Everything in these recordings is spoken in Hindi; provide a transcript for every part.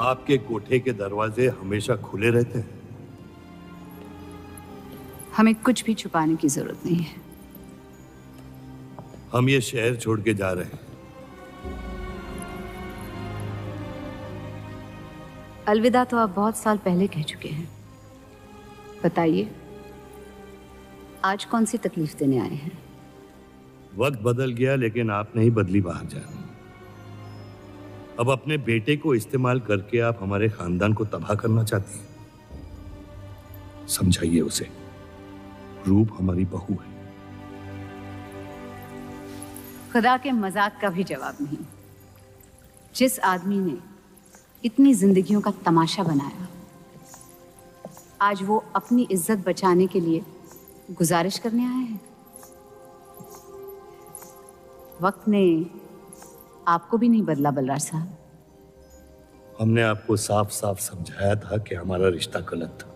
आपके कोठे के दरवाजे हमेशा खुले रहते हैं। हमें कुछ भी छुपाने की जरूरत नहीं है। हम ये शहर छोड़ के जा रहे हैं। अलविदा तो आप बहुत साल पहले कह चुके हैं। बताइए, आज कौन सी तकलीफ देने आए हैं? वक्त बदल गया, लेकिन आप नहीं बदली बहारजान। अब अपने बेटे को इस्तेमाल करके आप हमारे खानदान को तबाह करना चाहती हैं। समझाइए उसे, रूप हमारी बहू है। खुदा के मजाक का भी जवाब नहीं। जिस आदमी ने इतनी जिंदगियों का तमाशा बनाया, आज वो अपनी इज्जत बचाने के लिए गुजारिश करने आए हैं। वक्त ने आपको भी नहीं बदला बलराज साहब। हमने आपको साफ साफ समझाया था कि हमारा रिश्ता गलत था,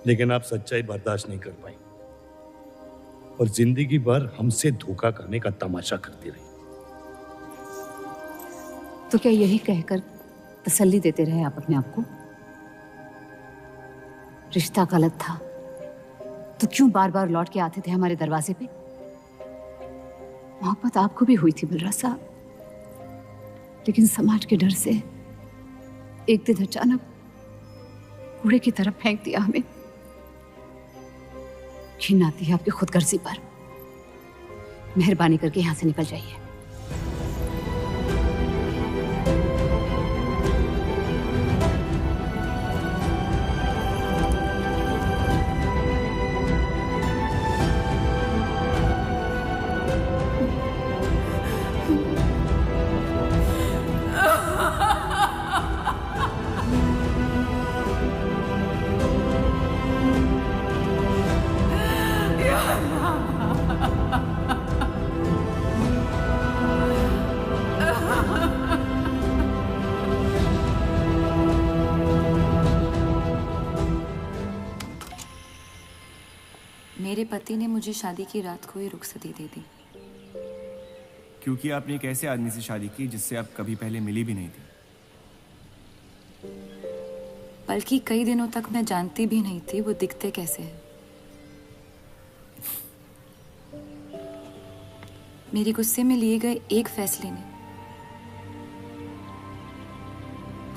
लेकिन आप सच्चाई बर्दाश्त नहीं कर पाई और जिंदगी भर हमसे धोखा करने का तमाशा करती रही। तो क्या यही कहकर तसल्ली देते रहे आप अपने आप को? रिश्ता गलत था तो क्यों बार बार लौट के आते थे हमारे दरवाजे पे? मोहब्बत आपको भी हुई थी बलराज साहब, लेकिन समाज के डर से एक दिन अचानक कूड़े की तरफ फेंक दिया हमें। घिन आती है आपकी खुदगर्जी पर। मेहरबानी करके यहां से निकल जाइए। मेरे पति ने मुझे शादी की रात को ही रुखसती दे दी। क्योंकि आपने एक ऐसे आदमी से शादी की जिससे आप कभी पहले मिली भी नहीं थी। बल्कि कई दिनों तक मैं जानती भी नहीं थी वो दिखते कैसे हैं। मेरे गुस्से में लिए गए एक फैसले ने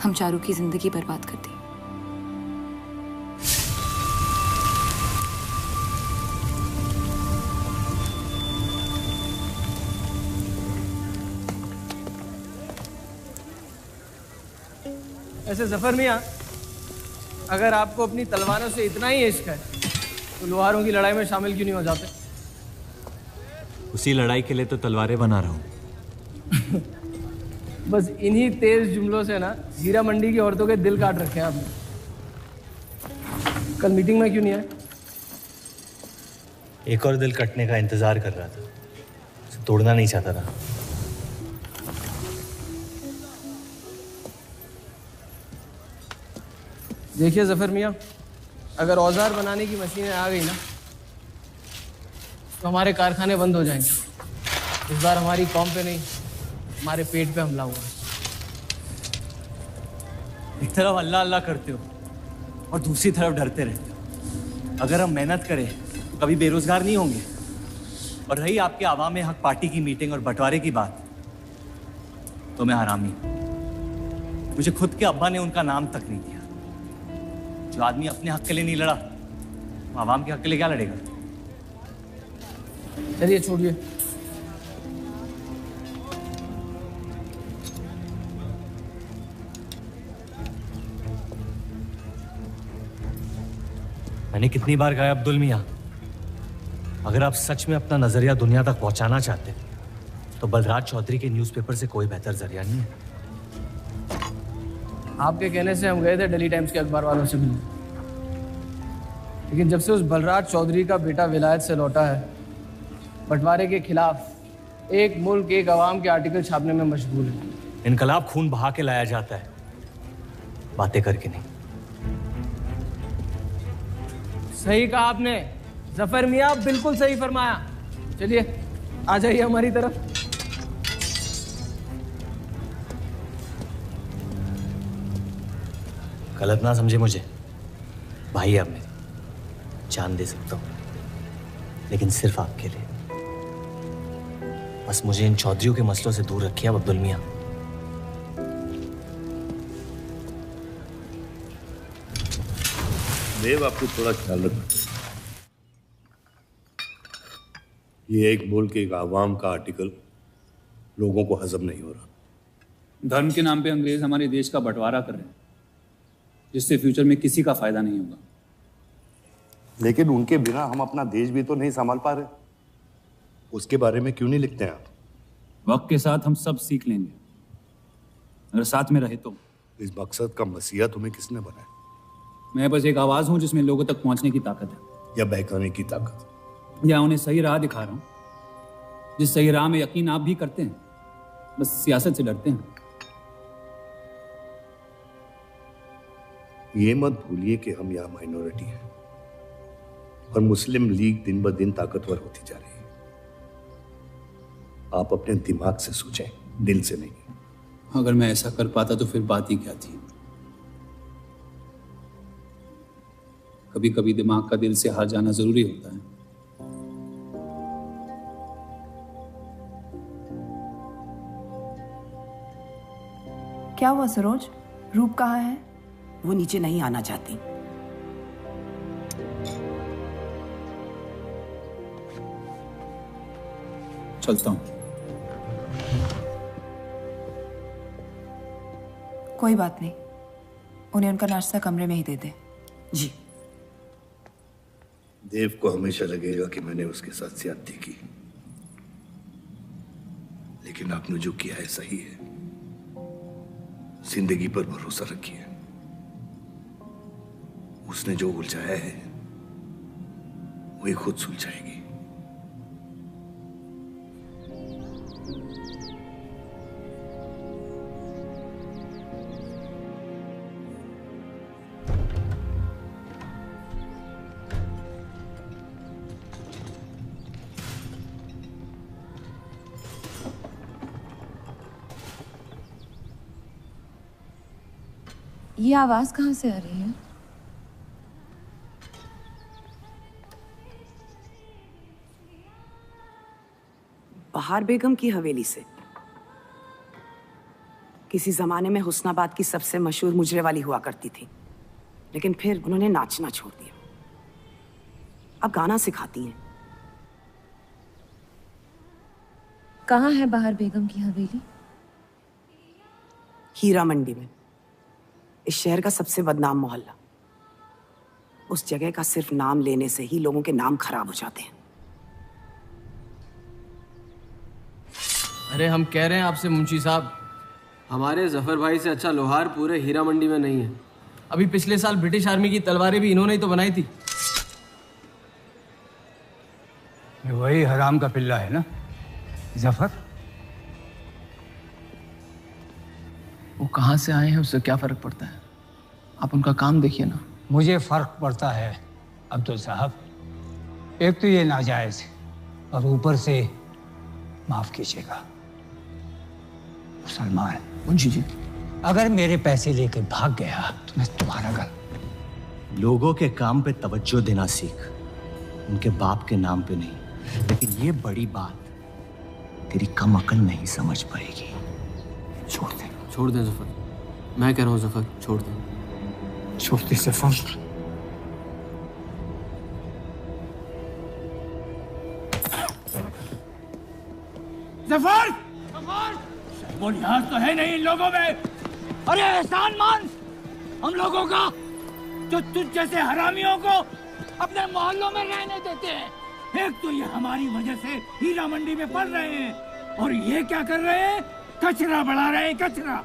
हम चारू की जिंदगी बर्बाद कर दी। ऐसे जफर मियाँ, अगर आपको अपनी तलवारों से इतना ही इश्क है तो लोहारों की लड़ाई में शामिल क्यों नहीं हो जाते? उसी लड़ाई के लिए तो तलवारें बना रहा हूँ। बस इन्हीं तेज जुमलों से ना हीरा मंडी की औरतों के दिल काट रखे हैं आपने। कल मीटिंग में क्यों नहीं आए? एक और दिल कटने का इंतजार कर रहा था, उसे तोड़ना नहीं चाहता था। देखिए जफर मियाँ, अगर औजार बनाने की मशीनें आ गई ना तो हमारे कारखाने बंद हो जाएंगे। इस बार हमारी कौम पे नहीं, हमारे पेट पे हमला हुआ। एक तरफ अल्लाह अल्लाह करते हो और दूसरी तरफ डरते रहते हो। अगर हम मेहनत करें तो कभी बेरोजगार नहीं होंगे। और रही आपके आवाम हक पार्टी की मीटिंग और बंटवारे की बात, तो मैं हरामी। मुझे खुद के अब्बा ने उनका नाम तक नहीं दिया। जो आदमी अपने हक के लिए नहीं लड़ा, वो आवाम के हक के लिए क्या लड़ेगा? चलिए छोड़िए। मैंने कितनी बार कहा अब्दुल मियाँ, अगर आप सच में अपना नजरिया दुनिया तक पहुंचाना चाहते तो बलराज चौधरी के न्यूज़पेपर से कोई बेहतर जरिया नहीं है। आपके कहने से हम गए थे दिल्ली टाइम्स के अखबार वालों से मिलने, लेकिन जब से उस बलराज चौधरी का बेटा विलायत से लौटा है, बंटवारे के खिलाफ एक मुल्क एक आवाम के आर्टिकल छापने में मशगूल है। इनकलाब खून बहा के लाया जाता है, बातें करके नहीं। सही कहा आपने जफर मियाँ, बिल्कुल सही फरमाया। चलिए आ जाइए हमारी तरफ। गलत ना समझे मुझे, भाई आप मेरे, जान दे सकता हूँ, लेकिन सिर्फ आपके लिए। बस मुझे इन चौधरियों के मसलों से दूर रखिए आप अब्दुल मियाँ। देव, आपको थोड़ा ख्याल रखना चाहिए। ये एक मुल्क, एक आवाम का आर्टिकल लोगों को हजम नहीं हो रहा। धर्म के नाम पे अंग्रेज हमारे देश का बंटवारा कर रहे हैं, जिससे फ्यूचर में किसी का फायदा नहीं होगा। लेकिन उनके बिना हम अपना देश भी तो नहीं संभाल पा रहे। उसके बारे में क्यों नहीं लिखते हैं आप? वक्त के साथ हम सब सीख लेंगे, अगर साथ में रहे तो। इस मकसद का मसीहा तुम्हें किसने बनाया? मैं बस एक आवाज हूं जिसमें लोगों तक पहुंचने की ताकत है, या बहकाने की ताकत? या उन्हें सही राह दिखा रहा हूं, जिस सही राह में यकीन आप भी करते हैं, बस सियासत से डरते हैं। ये मत भूलिए कि हम यहाँ माइनॉरिटी हैं और मुस्लिम लीग दिन ब दिन ताकतवर होती जा रही है। आप अपने दिमाग से सोचें, दिल से नहीं। अगर मैं ऐसा कर पाता तो फिर बात ही क्या थी। कभी कभी दिमाग का दिल से हार जाना जरूरी होता है। क्या हुआ सरोज? रूप कहाँ है? वो नीचे नहीं आना चाहती। चलता हूं। कोई बात नहीं, उन्हें उनका नाश्ता कमरे में ही दे दे। जी। देव को हमेशा लगेगा कि मैंने उसके साथ ज्यादती की, लेकिन आपने जो किया है सही है। जिंदगी पर भरोसा रखिए। उसने जो उलझाया है वही खुद सुलझाएगी। ये आवाज कहाँ से आ रही है? बहार बेगम की हवेली से। किसी जमाने में हुस्नाबाद की सबसे मशहूर मुजरे वाली हुआ करती थी, लेकिन फिर उन्होंने नाचना छोड़ दिया। अब गाना सिखाती हैं। कहाँ है बहार बेगम की हवेली? हीरा मंडी में, इस शहर का सबसे बदनाम मोहल्ला। उस जगह का सिर्फ नाम लेने से ही लोगों के नाम खराब हो जाते हैं। अरे हम कह रहे हैं आपसे मुंशी साहब, हमारे जफर भाई से अच्छा लोहार पूरे हीरा मंडी में नहीं है। अभी पिछले साल ब्रिटिश आर्मी की तलवारें भी इन्होंने ही तो बनाई थी। ये वही हराम का पिल्ला है ना जफर? वो कहाँ से आए हैं उससे क्या फर्क पड़ता है? आप उनका काम देखिए ना। मुझे फर्क पड़ता है अब्दुल साहब। एक तो ये नाजायज और ऊपर से माफ कीजिएगा मुसलमान मुंशी जी, अगर मेरे पैसे लेकर भाग गया तो मैं तुम्हारा गल। लोगों के काम पे तवज्जो देना सीख, उनके बाप के नाम पे नहीं। लेकिन ये बड़ी बात तेरी कम अकल नहीं समझ पाएगी। छोड़ दे, छोड़ दे जफर, मैं कह रहा हूँ जफर, छोड़ दे। छोड़ दे जफर। जफर! वो लिहाज तो है नहीं इन लोगों में। अरे एहसान मान हम लोगों का, जो तुझ जैसे हरामियों को अपने मोहल्लों में रहने देते हैं। एक तो ये हमारी वजह से हीरा मंडी में पड़ रहे हैं, और ये क्या कर रहे हैं? कचरा बढ़ा रहे हैं, कचरा।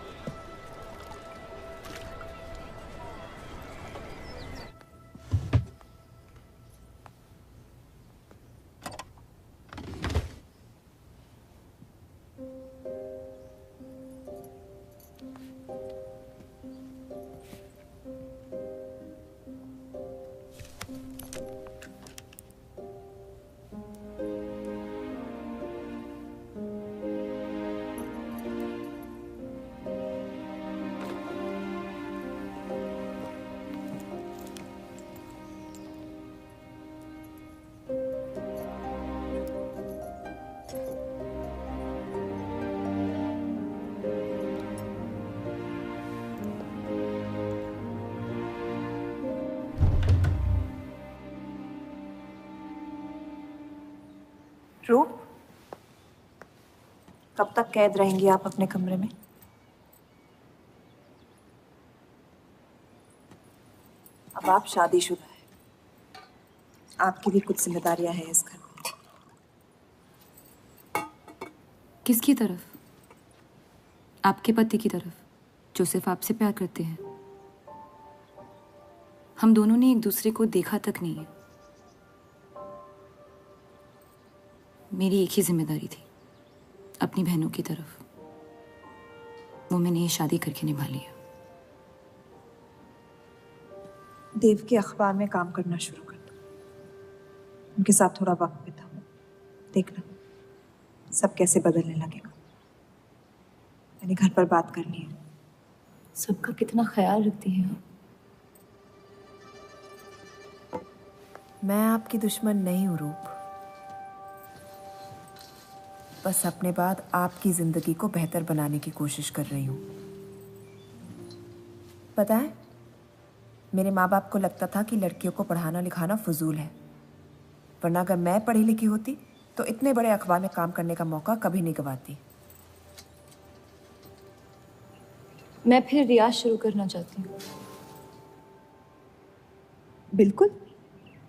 रूप, कब तक कैद रहेंगी आप अपने कमरे में? अब आप शादीशुदा है, आपकी भी कुछ जिम्मेदारियां हैं इस घर में। किसकी तरफ? आपके पति की तरफ, जो सिर्फ आपसे प्यार करते हैं। हम दोनों ने एक दूसरे को देखा तक नहीं है। मेरी एक ही जिम्मेदारी थी, अपनी बहनों की तरफ। वो मैंने ये शादी करके निभा लिया। देव के अखबार में काम करना शुरू कर दो, उनके साथ थोड़ा वक्त बिताओ, देखना सब कैसे बदलने लगेगा। मैंने घर पर बात करनी है। सबका कितना ख्याल रखती हैं आप। मैं आपकी दुश्मन नहीं हूं रूप, बस अपने बाद आपकी जिंदगी को बेहतर बनाने की कोशिश कर रही हूं। पता है, मेरे माँ बाप को लगता था कि लड़कियों को पढ़ाना लिखाना फजूल है, वरना अगर मैं पढ़ी लिखी होती तो इतने बड़े अखबार में काम करने का मौका कभी नहीं गंवाती। मैं फिर रियाज शुरू करना चाहती हूँ। बिल्कुल,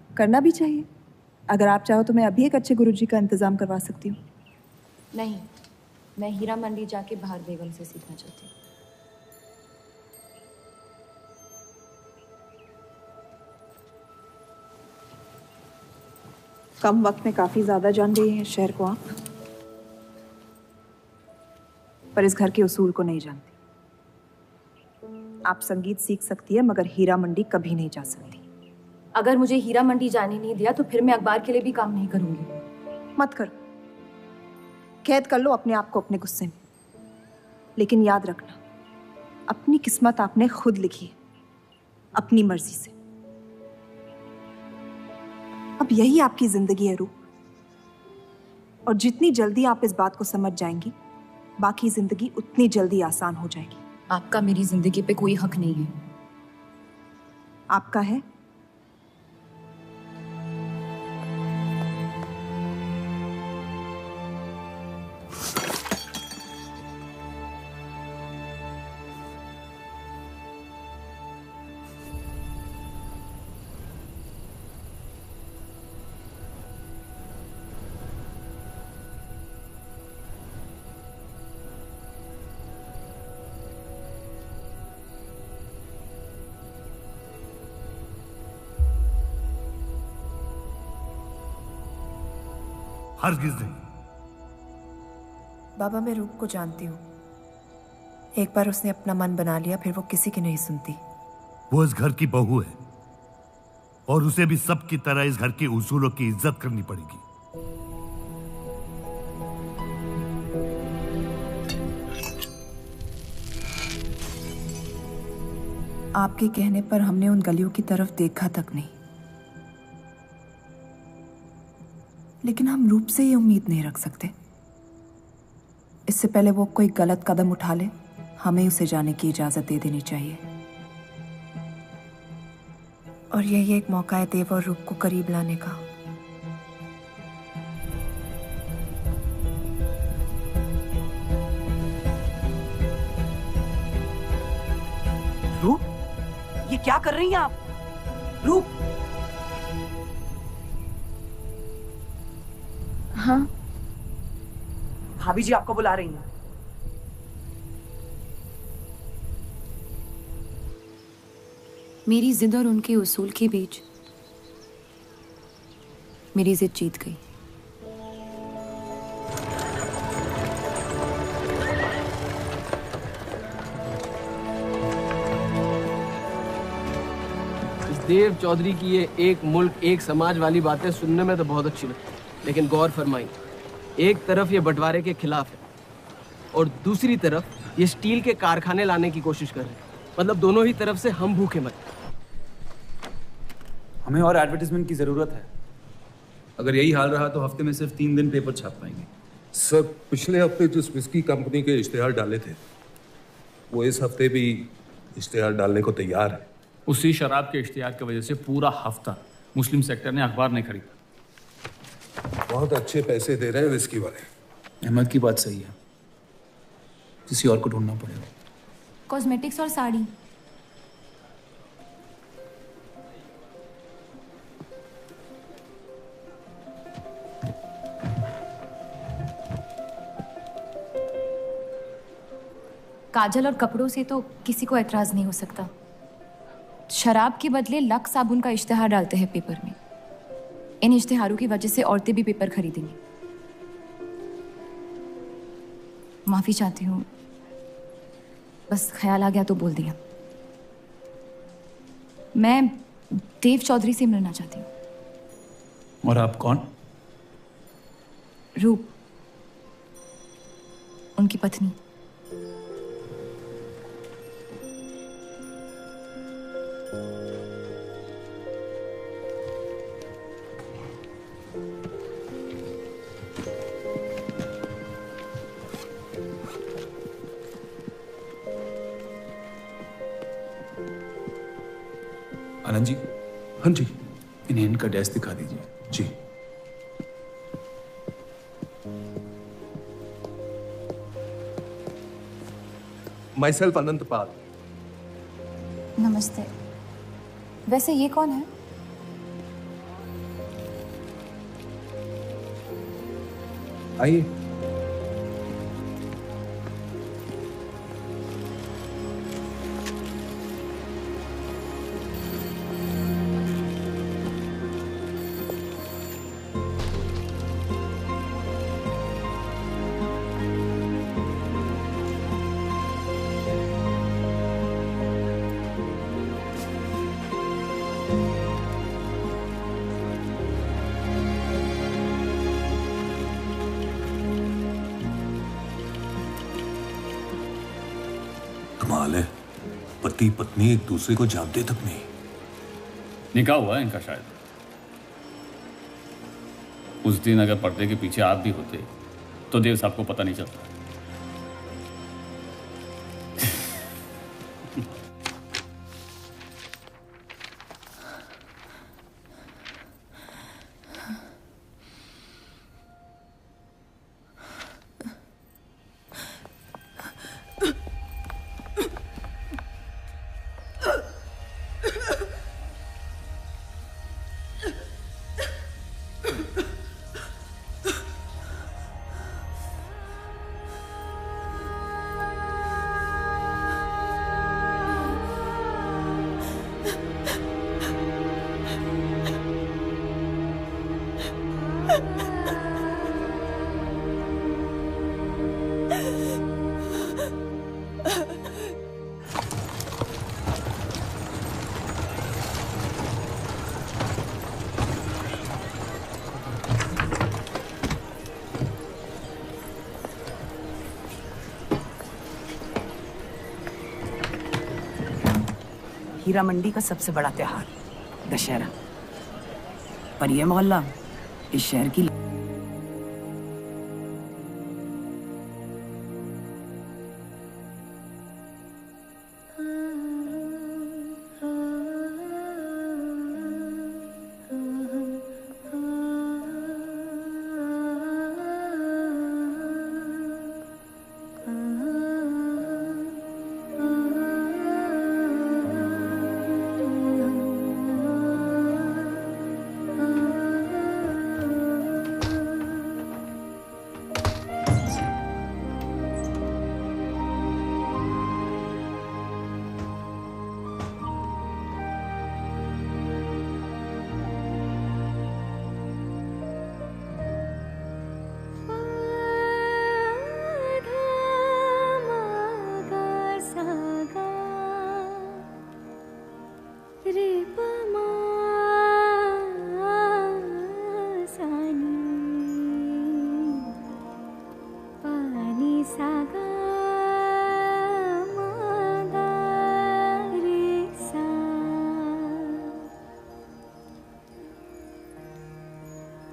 करना भी चाहिए। अगर आप चाहो तो मैं अभी एक अच्छे गुरुजी का इंतजाम करवा सकती हूँ। नहीं, मैं हीरा मंडी जाके बाहर बेगम से सीखना चाहती हूँ। कम वक्त में काफी ज्यादा जान गई हैं शहर को आप, पर इस घर के उसूल को नहीं जानती। आप संगीत सीख सकती है, मगर हीरा मंडी कभी नहीं जा सकती। अगर मुझे हीरा मंडी जाने नहीं दिया तो फिर मैं अखबार के लिए भी काम नहीं करूंगी। मत करो, कैद कर लो अपने आप को अपने गुस्से में, लेकिन याद रखना, अपनी किस्मत आपने खुद लिखी है, अपनी मर्जी से। अब यही आपकी जिंदगी है रूप, और जितनी जल्दी आप इस बात को समझ जाएंगी, बाकी जिंदगी उतनी जल्दी आसान हो जाएगी। आपका मेरी जिंदगी पे कोई हक नहीं है। आपका है। हरगिज़ नहीं। बाबा, मैं रूप को जानती हूँ। एक बार उसने अपना मन बना लिया, फिर वो किसी की नहीं सुनती। वो इस घर की बहू है और उसे भी सबकी तरह इस घर के उसूलों की इज्जत करनी पड़ेगी। आपके कहने पर हमने उन गलियों की तरफ देखा तक नहीं, लेकिन हम रूप से ये उम्मीद नहीं रख सकते। इससे पहले वो कोई गलत कदम उठा ले, हमें उसे जाने की इजाजत दे देनी चाहिए। और यही एक मौका है देव और रूप को करीब लाने का। रूप, ये क्या कर रही हैं आप? रूप। हाँ, भाभी जी आपको बुला रही हैं। मेरी जिद और उनके उसूल के बीच मेरी जिद जीत गई। देव चौधरी की ये एक मुल्क एक समाज वाली बातें सुनने में तो बहुत अच्छी लगती, लेकिन गौर फरमाई, एक तरफ ये बंटवारे के खिलाफ है और दूसरी तरफ ये स्टील के कारखाने लाने की कोशिश कर रहे हैं। मतलब दोनों ही तरफ से हम भूखे मर। हमें और एडवर्टाइजमेंट की जरूरत है। अगर यही हाल रहा तो हफ्ते में सिर्फ 3 दिन पेपर छाप पाएंगे। सर, पिछले हफ्ते जिस विस्की कंपनी के इश्तेहार डाले थे, वो इस हफ्ते भी इश्तेहार डालने को तैयार है। उसी शराब के इश्तेहार की वजह से पूरा हफ्ता मुस्लिम सेक्टर ने अखबार नहीं खरीदा। बहुत अच्छे पैसे दे रहे हैं विस्की वाले। अहमद की बात सही है, किसी और को ढूंढना पड़ेगा। कॉस्मेटिक्स और साड़ी। काजल और कपड़ों से तो किसी को एतराज नहीं हो सकता। शराब के बदले लक्स साबुन का इश्तिहार डालते हैं पेपर में। इन इश्तिहारों की वजह से औरतें भी पेपर खरीदेंगी। माफी चाहती हूँ, बस ख्याल आ गया तो बोल दिया। मैं देव चौधरी से मिलना चाहती हूँ। और आप कौन? रूप, उनकी पत्नी। आनंद जी। हाँ जी। इन्हें इनका डेस्क दिखा दीजिए। जी। माई सेल्फ अनंत पाल। नमस्ते। वैसे ये कौन है? आइए। कमाल है, पति पत्नी एक दूसरे को जानते तक नहीं। निकाह हुआ है इनका शायद। उस दिन अगर पर्दे के पीछे आप भी होते तो देव साहब को पता नहीं चलता। हीरा मंडी का सबसे बड़ा त्योहार दशहरा, पर यह मोहल्ला इस शहर की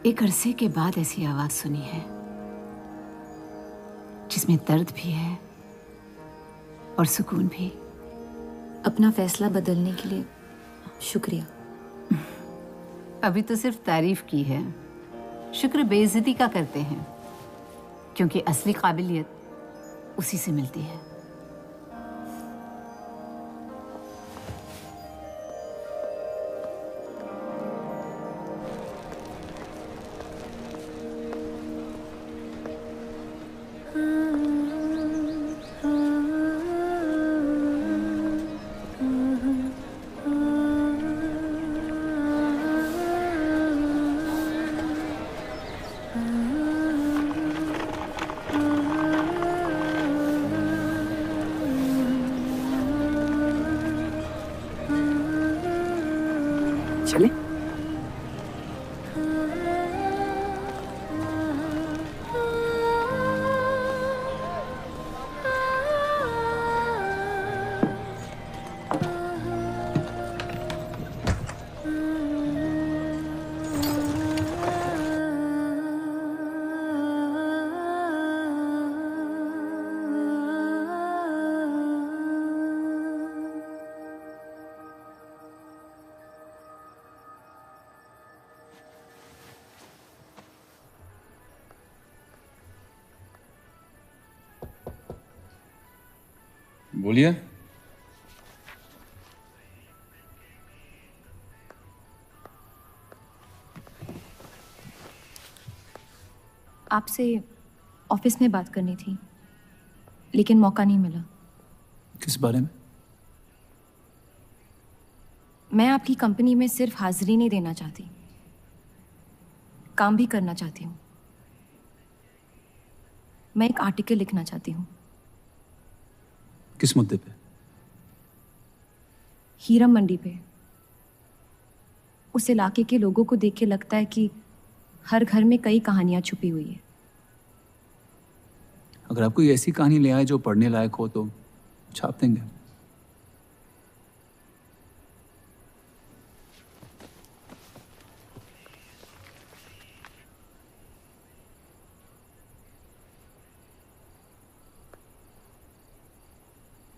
एक अरसे के बाद ऐसी आवाज सुनी है जिसमें दर्द भी है और सुकून भी। अपना फैसला बदलने के लिए शुक्रिया। अभी तो सिर्फ तारीफ की है, शुक्र बेइज्जती का करते हैं, क्योंकि असली काबिलियत उसी से मिलती है। चले? बोलिए। आपसे ऑफिस में बात करनी थी, लेकिन मौका नहीं मिला। किस बारे में? मैं आपकी कंपनी में सिर्फ हाजिरी नहीं देना चाहती, काम भी करना चाहती हूँ। मैं एक आर्टिकल लिखना चाहती हूँ। किस मुद्दे पे? हीरा मंडी पे। उस इलाके के लोगों को देख के लगता है कि हर घर में कई कहानियां छुपी हुई है। अगर आप कोई ऐसी कहानी ले आए जो पढ़ने लायक हो तो छाप देंगे।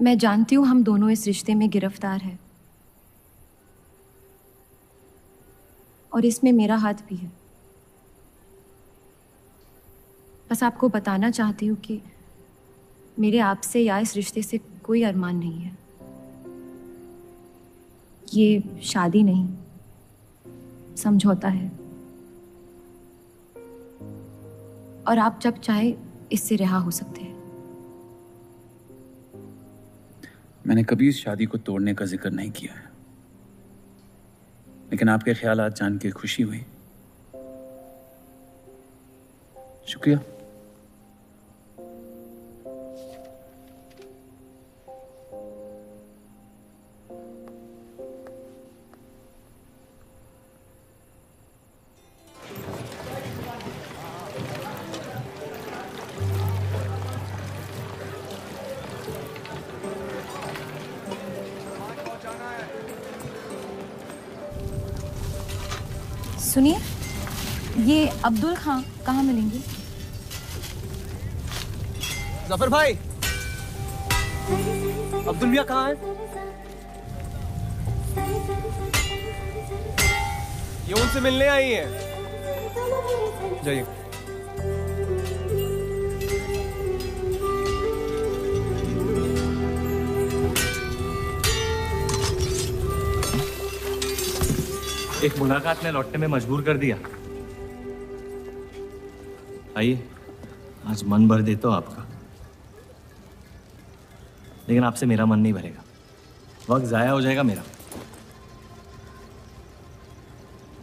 मैं जानती हूँ हम दोनों इस रिश्ते में गिरफ्तार हैं, और इसमें मेरा हाथ भी है। बस आपको बताना चाहती हूँ कि मेरे आपसे या इस रिश्ते से कोई अरमान नहीं है। ये शादी नहीं, समझौता है, और आप जब चाहे इससे रिहा हो सकते हैं। मैंने कभी इस शादी को तोड़ने का जिक्र नहीं किया है, लेकिन आपके ख्यालात जान के खुशी हुई। शुक्रिया। सुनिए, ये अब्दुल खां कहाँ मिलेंगे? जफर भाई, अब्दुल मियां कहाँ है? ये उनसे मिलने आई है। जाइए। एक मुलाकात ने लौटने में मजबूर कर दिया। आइए, आज मन भर दे तो आपका, लेकिन आपसे मेरा मन नहीं भरेगा। वक्त जाया हो जाएगा मेरा।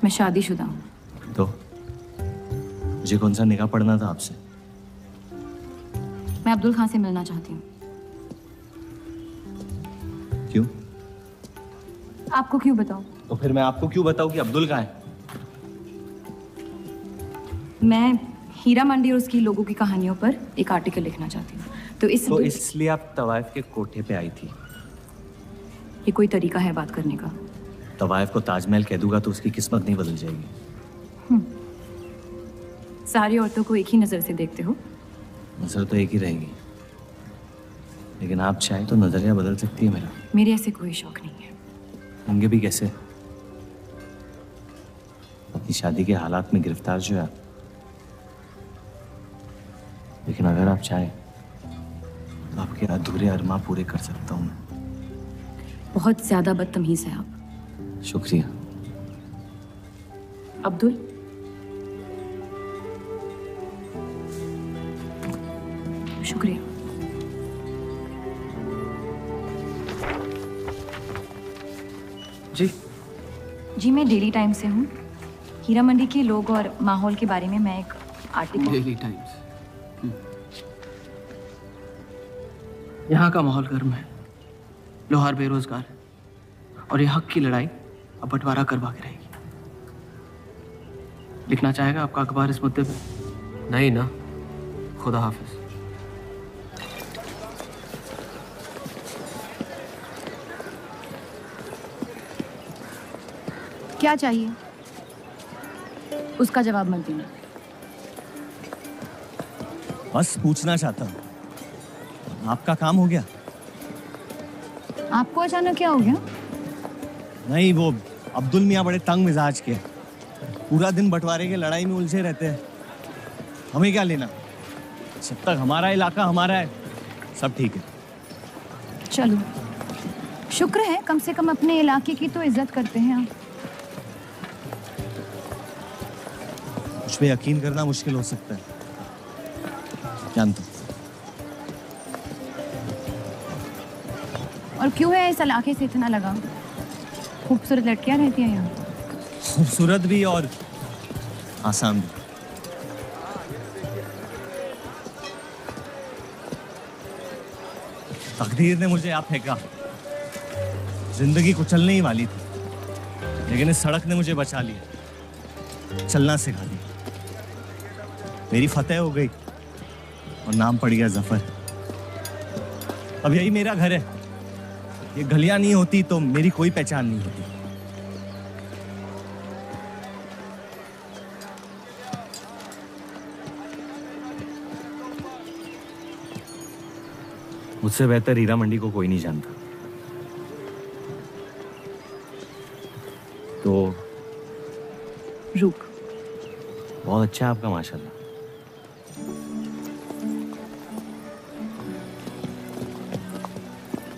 मैं शादीशुदा हूँ। तो मुझे कौन सा निकाह पढ़ना था आपसे? मैं अब्दुल खां से मिलना चाहती हूँ। क्यों? आपको क्यों बताऊँ? तो फिर मैं आपको क्यों बताऊं कि अब्दुल कहाँ है? मैं हीरा मंडी और उसकी लोगों की कहानियों पर एक आर्टिकल लिखना चाहती हूँ। तो इसलिए आप तवाइफ के कोठे पे आई थी? ये कोई तरीका है बात करने का? तवाइफ को ताजमहल कह दूंगा तो उसकी किस्मत नहीं बदल जाएगी। सारी औरतों को एक ही नजर से देखते हो? नजर तो एक ही रहेगी, लेकिन आप चाहे तो नजरिया बदल सकती है मेरा। मेरे ऐसे कोई शौक नहीं है। होंगे भी कैसे? अपनी शादी के हालात में गिरफ्तार जो है, लेकिन अगर आप चाहें तो आपके अधूरे अरमा पूरे कर सकता हूँ मैं। बहुत ज्यादा बदतमीज है आप। शुक्रिया। अब्दुल, शुक्रिया। जी जी, मैं डेली टाइम्स से हूँ। हीरा मंडी के लोग और माहौल के बारे में मैं एक आर्टिकल। Daily times. यहाँ का माहौल गर्म है, लोहार बेरोजगार है और ये हक की लड़ाई अब बंटवारा करवा के रहेगी। लिखना चाहेगा आपका अखबार इस मुद्दे पे? नहीं ना, खुदा हाफिज। क्या चाहिए? उसका जवाब मत देना। बस पूछना चाहता हूँ, आपका काम हो गया? आपको अचानक क्या हो गया? नहीं, वो अब्दुल मियाँ बड़े तंग मिजाज के, पूरा दिन बंटवारे के लड़ाई में उलझे रहते हैं। हमें क्या लेना, जब तक हमारा इलाका हमारा है सब ठीक है। चलो, शुक्र है कम से कम अपने इलाके की तो इज्जत करते हैं आप। मुझ पे यकीन करना मुश्किल हो सकता है, जानता हूं। और क्यों है इस इलाके से इतना लगाव? खूबसूरत लड़कियां रहती हैं यहाँ। खूबसूरत भी और आसान भी। तकदीर ने मुझे यहाँ फेंका। जिंदगी कुचलने ही वाली थी, लेकिन इस सड़क ने मुझे बचा लिया, चलना सिखा दिया। मेरी फतेह हो गई और नाम पड़ गया जफर। अब यही मेरा घर है। ये गलियां नहीं होती तो मेरी कोई पहचान नहीं होती। मुझसे बेहतर हीरा मंडी को कोई नहीं जानता। तो रुक। बहुत अच्छा है आपका, माशाल्लाह।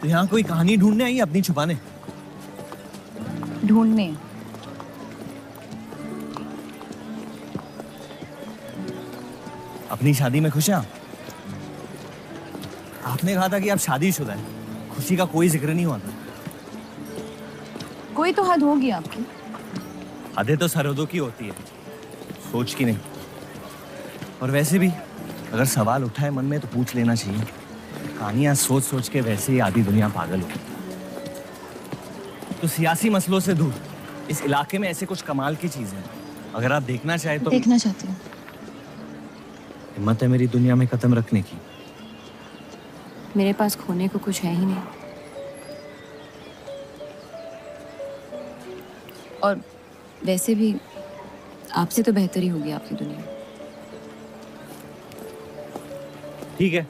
तो यहाँ कोई कहानी ढूंढने आई, अपनी छुपाने? ढूंढने? अपनी शादी में खुश हैं आप? आपने कहा था कि आप शादीशुदा हैं, खुशी का कोई जिक्र नहीं हुआ था। कोई तो हद होगी आपकी। हदें तो सरहदों की होती है, सोच की नहीं। और वैसे भी अगर सवाल उठा है मन में तो पूछ लेना चाहिए। कहानियां सोच सोच के वैसे ही आधी दुनिया पागल हो। तो सियासी मसलों से दूर इस इलाके में ऐसे कुछ कमाल की चीजें हैं, अगर आप देखना चाहे तो। देखना चाहती हूँ। हिम्मत है मेरी दुनिया में कदम रखने की? मेरे पास खोने को कुछ है ही नहीं। और वैसे भी आपसे तो बेहतर ही होगी आपकी दुनिया। ठीक है,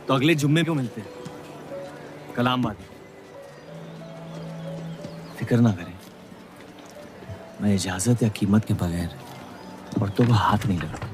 तो अगले जुम्मे को मिलते हैं, कलामबाद। फिक्र ना करें, मैं इजाजत या कीमत के बगैर औरतों को हाथ नहीं लगाता।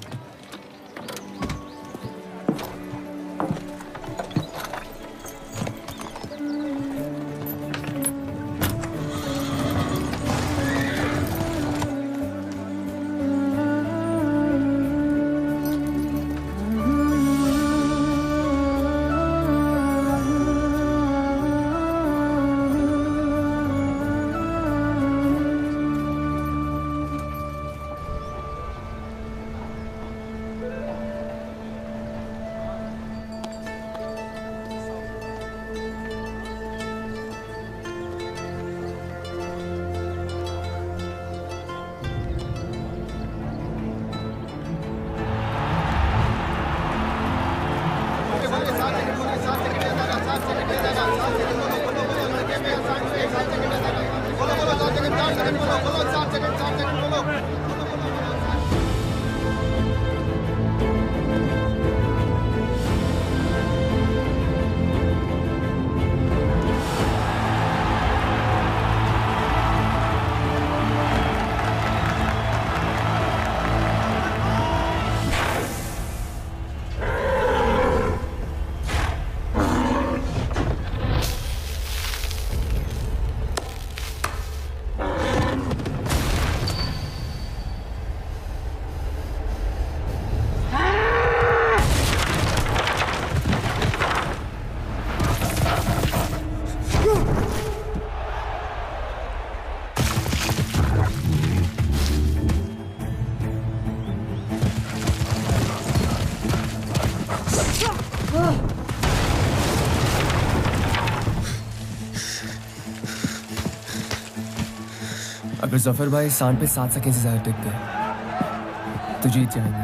अगर जफर भाई सांड पे 7 सेकंड से ज्यादा टिक गए तो जीत जाएंगे।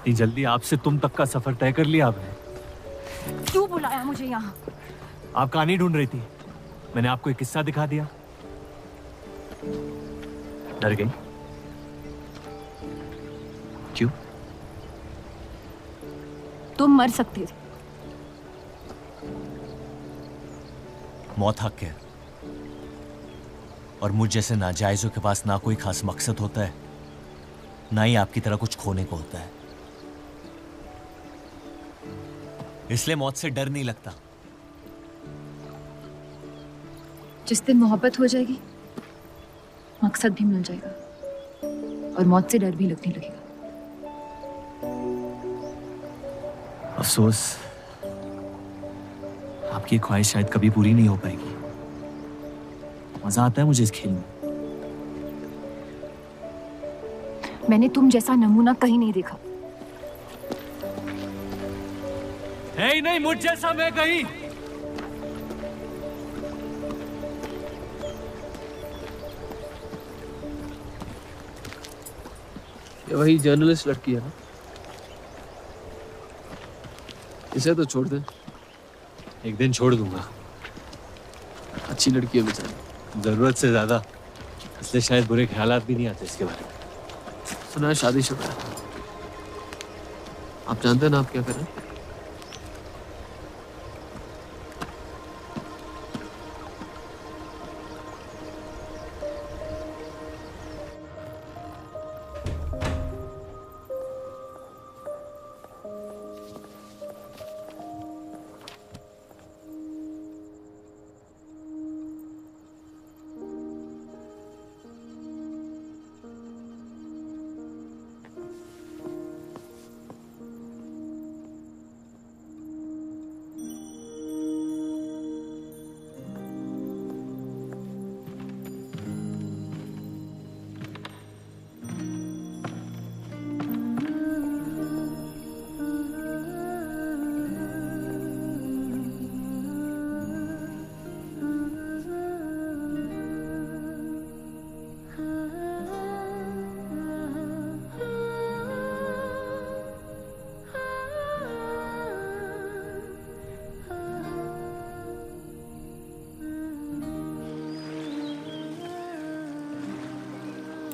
इतनी जल्दी आपसे तुम तक का सफर तय कर लिया आपने? क्यों बुलाया मुझे यहाँ? आप कहानी ढूंढ रही थी, मैंने आपको एक किस्सा दिखा दिया। डर गई? क्यों? तुम मर सकते थे। मौत हक है, और मुझ जैसे नाजायजों के पास ना कोई खास मकसद होता है, ना ही आपकी तरह कुछ खोने को होता है। इसलिए मौत से डर नहीं लगता। जिस दिन मोहब्बत हो जाएगी, मकसद भी मिल जाएगा और मौत से डर भी लगने लगेगा। अफसोस, आपकी ख्वाहिश शायद कभी पूरी नहीं हो पाएगी। मजा आता है मुझे इस खेल में। मैंने तुम जैसा नमूना कहीं नहीं देखा। है ही नहीं मुझ जैसा मैं कहीं। ये वही जर्नलिस्ट लड़की है ना? इसे तो छोड़ दे। एक दिन छोड़ दूंगा। अच्छी लड़की है बेचारी। जरूरत से ज्यादा। इसलिए शायद बुरे ख्यालात भी नहीं आते इसके बारे में। सुना है शादीशुदा है। आप जानते हैं ना आप क्या करें?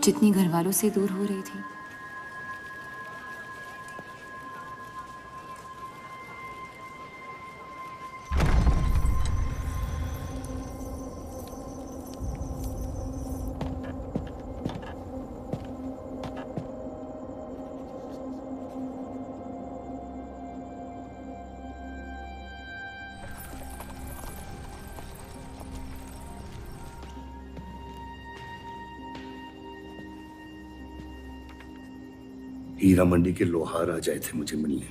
जितनी घर वालों से दूर हो रही थी, हीरा मंडी के लोहार आ जाए थे मुझे मिलने।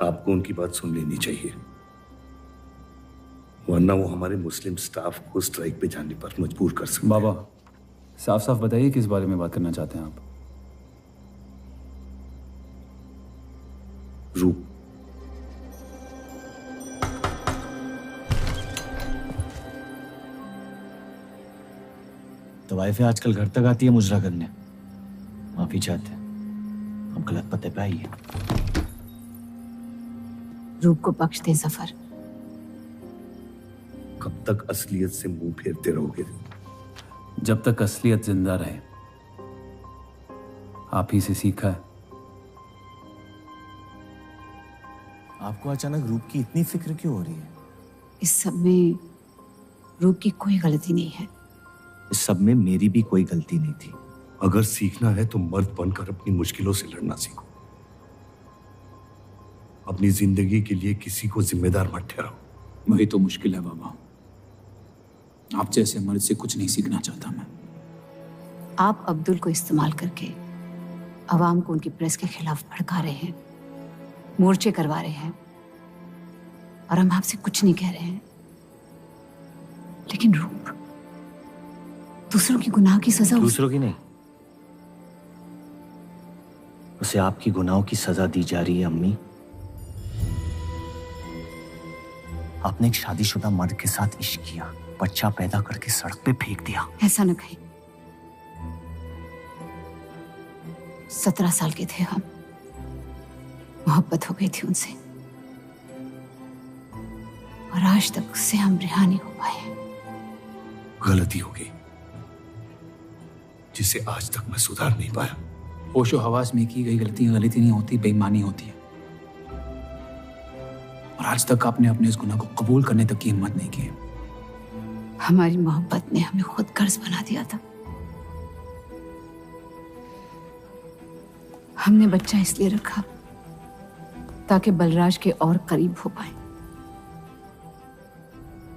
आपको उनकी बात सुन लेनी चाहिए, वरना वो हमारे मुस्लिम स्टाफ को स्ट्राइक पे जाने पर मजबूर कर सकते। बाबा साफ साफ बताइए किस बारे में बात करना चाहते हैं आप? रूप। तो वाइफे आजकल घर तक आती है मुजरा करने। माफी चाहते हैं, हम गलत पते पे आई है। रूप को बख्श दे जफर। कब तक असलियत से मुंह फेरते रहोगे? जब तक असलियत जिंदा रहे। आप ही से सीखा है। आपको अचानक रूप की इतनी फिक्र क्यों हो रही है? इस सब में रूप की कोई गलती नहीं है। इस सब में मेरी भी कोई गलती नहीं थी। अगर सीखना है तो मर्द बनकर अपनी मुश्किलों से लड़ना सीखो। अपनी जिंदगी के लिए किसी को जिम्मेदार मत ठहराओ। वही तो मुश्किल है बाबा। आप जैसे मर्द से कुछ नहीं सीखना चाहता मैं। आप अब्दुल को इस्तेमाल करके अवाम को उनकी प्रेस के खिलाफ भड़का रहे हैं, मोर्चे करवा रहे हैं, और हम आपसे कुछ नहीं कह रहे हैं। लेकिन रूप दूसरों की गुनाह की सजा दूसरों की नहीं, उसे आपकी गुनाहों की सजा दी जा रही है। अम्मी, आपने एक शादीशुदा मर्द के साथ इश्क किया, बच्चा पैदा करके सड़क पे फेंक दिया। ऐसा न कहीं। 17 साल के थे हम, मोहब्बत हो गई थी उनसे, और आज तक उससे हम रिहा नहीं हो पाए। गलती हो गई जिसे आज तक मैं सुधार नहीं पाया। होशो हवास में की गई गलती गलती नहीं होती, बेईमानी होती है। और आज तक आपने अपने इस गुनाह को कबूल करने तक की हिम्मत नहीं की। हमारी मोहब्बत ने हमें खुद कर्ज बना दिया था। हमने बच्चा इसलिए रखा ताकि बलराज के और करीब हो पाए,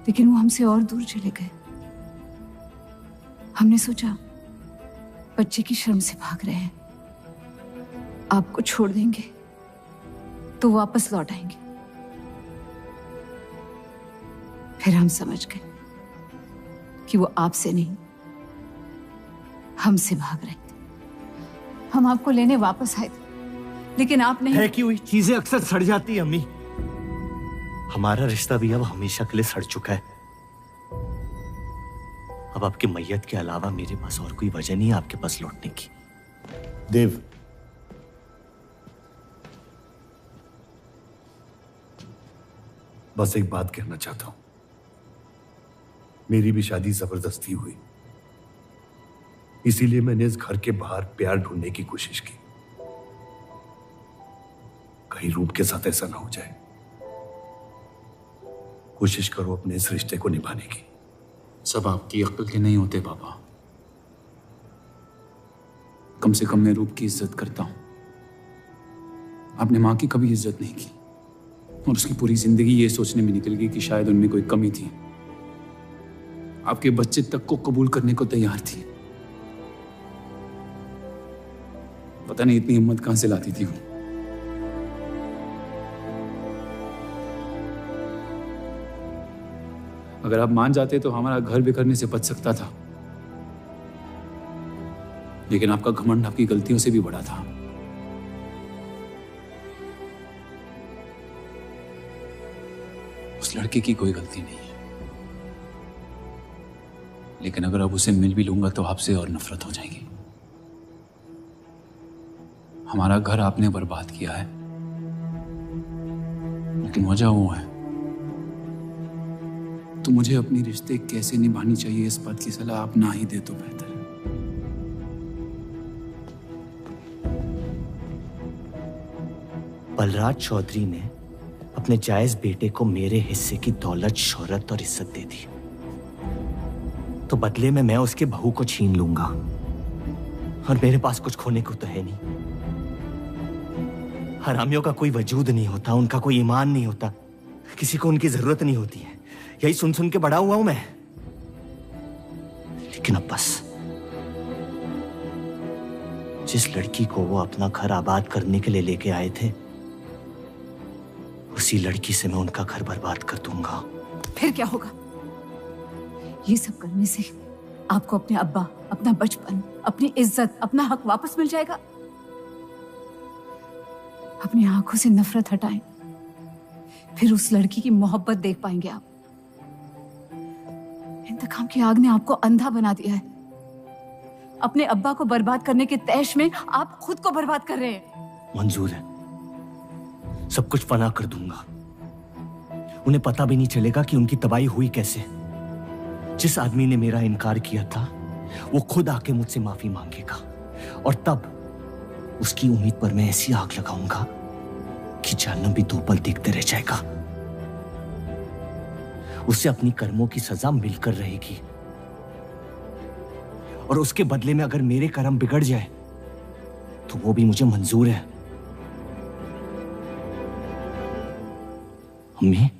लेकिन वो हमसे और दूर चले गए। हमने सोचा बच्चे की शर्म से भाग रहे हैं, आपको छोड़ देंगे तो वापस लौट आएंगे। फिर हम समझ गए कि वो आपसे नहीं हमसे भाग रहे थे। हम आपको लेने वापस आए थे, लेकिन आप नहीं। फेंकी हुई चीजें अक्सर सड़ जाती है अम्मी। हमारा रिश्ता भी अब हमेशा के लिए सड़ चुका है। अब आपकी मैयत के अलावा मेरे पास और कोई वजह नहीं है आपके पास लौटने की। देव, बस एक बात कहना चाहता हूं। मेरी भी शादी जबरदस्ती हुई, इसीलिए मैंने इस घर के बाहर प्यार ढूंढने की कोशिश की। कहीं रूप के साथ ऐसा ना हो जाए। कोशिश करो अपने इस रिश्ते को निभाने की। सब आपकी अक्ल के नहीं होते पापा। कम से कम मैं रूप की इज्जत करता हूं। आपने मां की कभी इज्जत नहीं की और उसकी पूरी जिंदगी ये सोचने में निकल गई कि शायद उनमें कोई कमी थी। आपके बच्चे तक को कबूल करने को तैयार थी। पता नहीं इतनी हिम्मत कहां से लाती थी वो। अगर आप मान जाते तो हमारा घर बिखरने से बच सकता था, लेकिन आपका घमंड आपकी गलतियों से भी बड़ा था। उस लड़के की कोई गलती नहीं है, लेकिन अगर अब उसे मिल भी लूंगा तो आपसे और नफरत हो जाएगी। हमारा घर आपने बर्बाद किया है, लेकिन वजह वो है। तो मुझे अपनी रिश्ते कैसे निभानी चाहिए इस बात की सलाह आप ना ही दे तो बेहतर है। बलराज चौधरी ने अपने जायज बेटे को मेरे हिस्से की दौलत, शोहरत और इज्जत दे दी, तो बदले में मैं उसके बहू को छीन लूंगा, और मेरे पास कुछ खोने को तो है नहीं। हरामियों का कोई वजूद नहीं होता, उनका कोई ईमान नहीं होता, किसी को उनकी जरूरत नहीं होती है। यही सुन सुन के बड़ा हुआ हूं मैं। लेकिन अब बस, जिस लड़की को वो अपना घर आबाद करने के लिए लेके आए थे, उसी लड़की से मैं उनका घर बर्बाद कर दूंगा। फिर क्या होगा? ये सब करने से आपको अपने अब्बा, अपना बचपन, अपनी इज्जत, अपना हक वापस मिल जाएगा। अपनी आंखों से नफरत हटाएं, फिर उस लड़की की मोहब्बत देख पाएंगे आप। इंतकाम की आग ने आपको अंधा बना दिया है। अपने अब्बा को बर्बाद करने के तैश में आप खुद को बर्बाद कर रहे हैं। मंजूर है, सब कुछ फना कर दूंगा। उन्हें पता भी नहीं चलेगा कि उनकी तबाही हुई कैसे। जिस आदमी ने मेरा इनकार किया था, वो खुद आके मुझसे माफी मांगेगा, और तब उसकी उम्मीद पर मैं ऐसी आग लगाऊंगा कि जहन्नम भी 2 पल देखते रह जाएगा। उसे अपनी कर्मों की सजा मिलकर रहेगी, और उसके बदले में अगर मेरे कर्म बिगड़ जाए तो वो भी मुझे मंजूर है। अम्मी,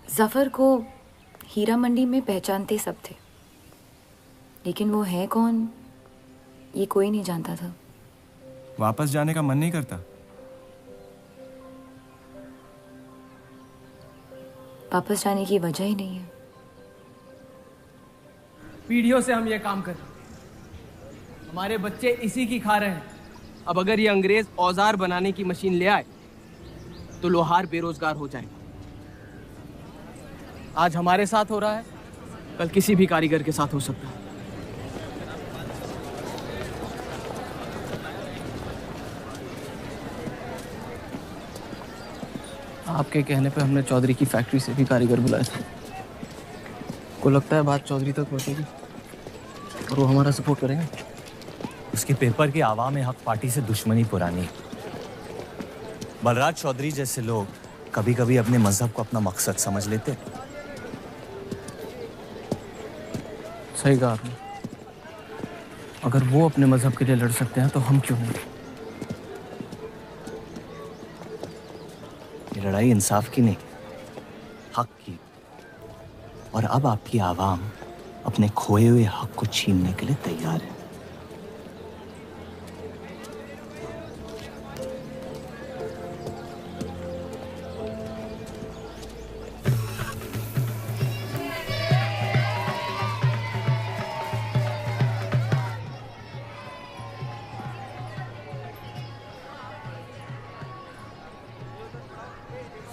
जफर को हीरा मंडी में पहचानते सब थे, लेकिन वो है कौन ये कोई नहीं जानता था। वापस जाने का मन नहीं करता? वापस जाने की वजह ही नहीं है। पीढ़ियों से हम ये काम कर रहे हैं, हमारे बच्चे इसी की खा रहे हैं। अब अगर ये अंग्रेज औजार बनाने की मशीन ले आए तो लोहार बेरोजगार हो जाएगा। आज हमारे साथ हो रहा है, कल किसी भी कारीगर के साथ हो सकता है। आपके कहने पे हमने चौधरी की फैक्ट्री से भी कारीगर बुलाए थे। को लगता है बात चौधरी तक पहुंचेगी और वो हमारा सपोर्ट करेंगे। उसके पेपर की आवाम हक पार्टी से दुश्मनी पुरानी है। बलराज चौधरी जैसे लोग कभी कभी अपने मजहब को अपना मकसद समझ लेते। सही कहा आपने। अगर वो अपने मजहब के लिए लड़ सकते हैं तो हम क्यों नहीं? ये लड़ाई इंसाफ की नहीं, हक की। और अब आपकी आवाम अपने खोए हुए हक को छीनने के लिए तैयार है।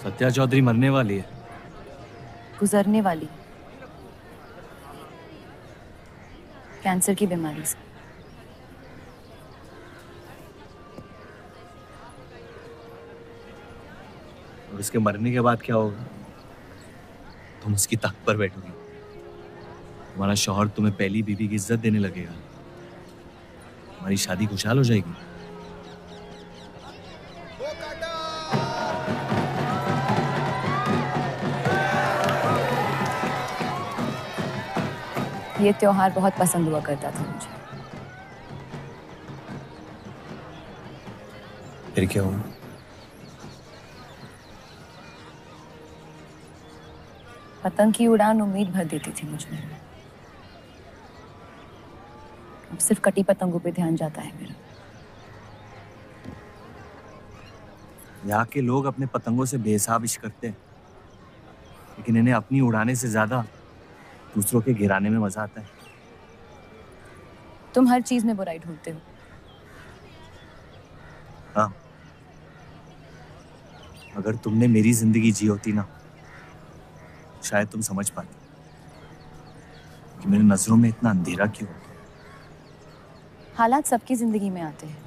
सत्या चौधरी मरने वाली है। गुजरने वाली, कैंसर की बीमारी से। और उसके मरने के बाद क्या होगा? तुम उसकी तख्त पर बैठोगी, तुम्हारा शौहर तुम्हें पहली बीवी की इज्जत देने लगेगा, तुम्हारी शादी खुशहाल हो जाएगी। ये त्योहार बहुत पसंद हुआ करता था मुझे। फिर क्या हुआ? पतंग की उड़ान उम्मीद भर देती थी मुझमें। अब सिर्फ कटी पतंगों पे ध्यान जाता है मेरा। यहाँ के लोग अपने पतंगों से बेहिसाब इश्क करते हैं, लेकिन इन्हें अपनी उड़ाने से ज्यादा दूसरों के गिराने में मजा आता है। तुम हर चीज में बुराई ढूंढते हो। हाँ, अगर तुमने मेरी जिंदगी जी होती ना, शायद तुम समझ पाते कि मेरी नजरों में इतना अंधेरा क्यों। हालात सबकी जिंदगी में आते हैं,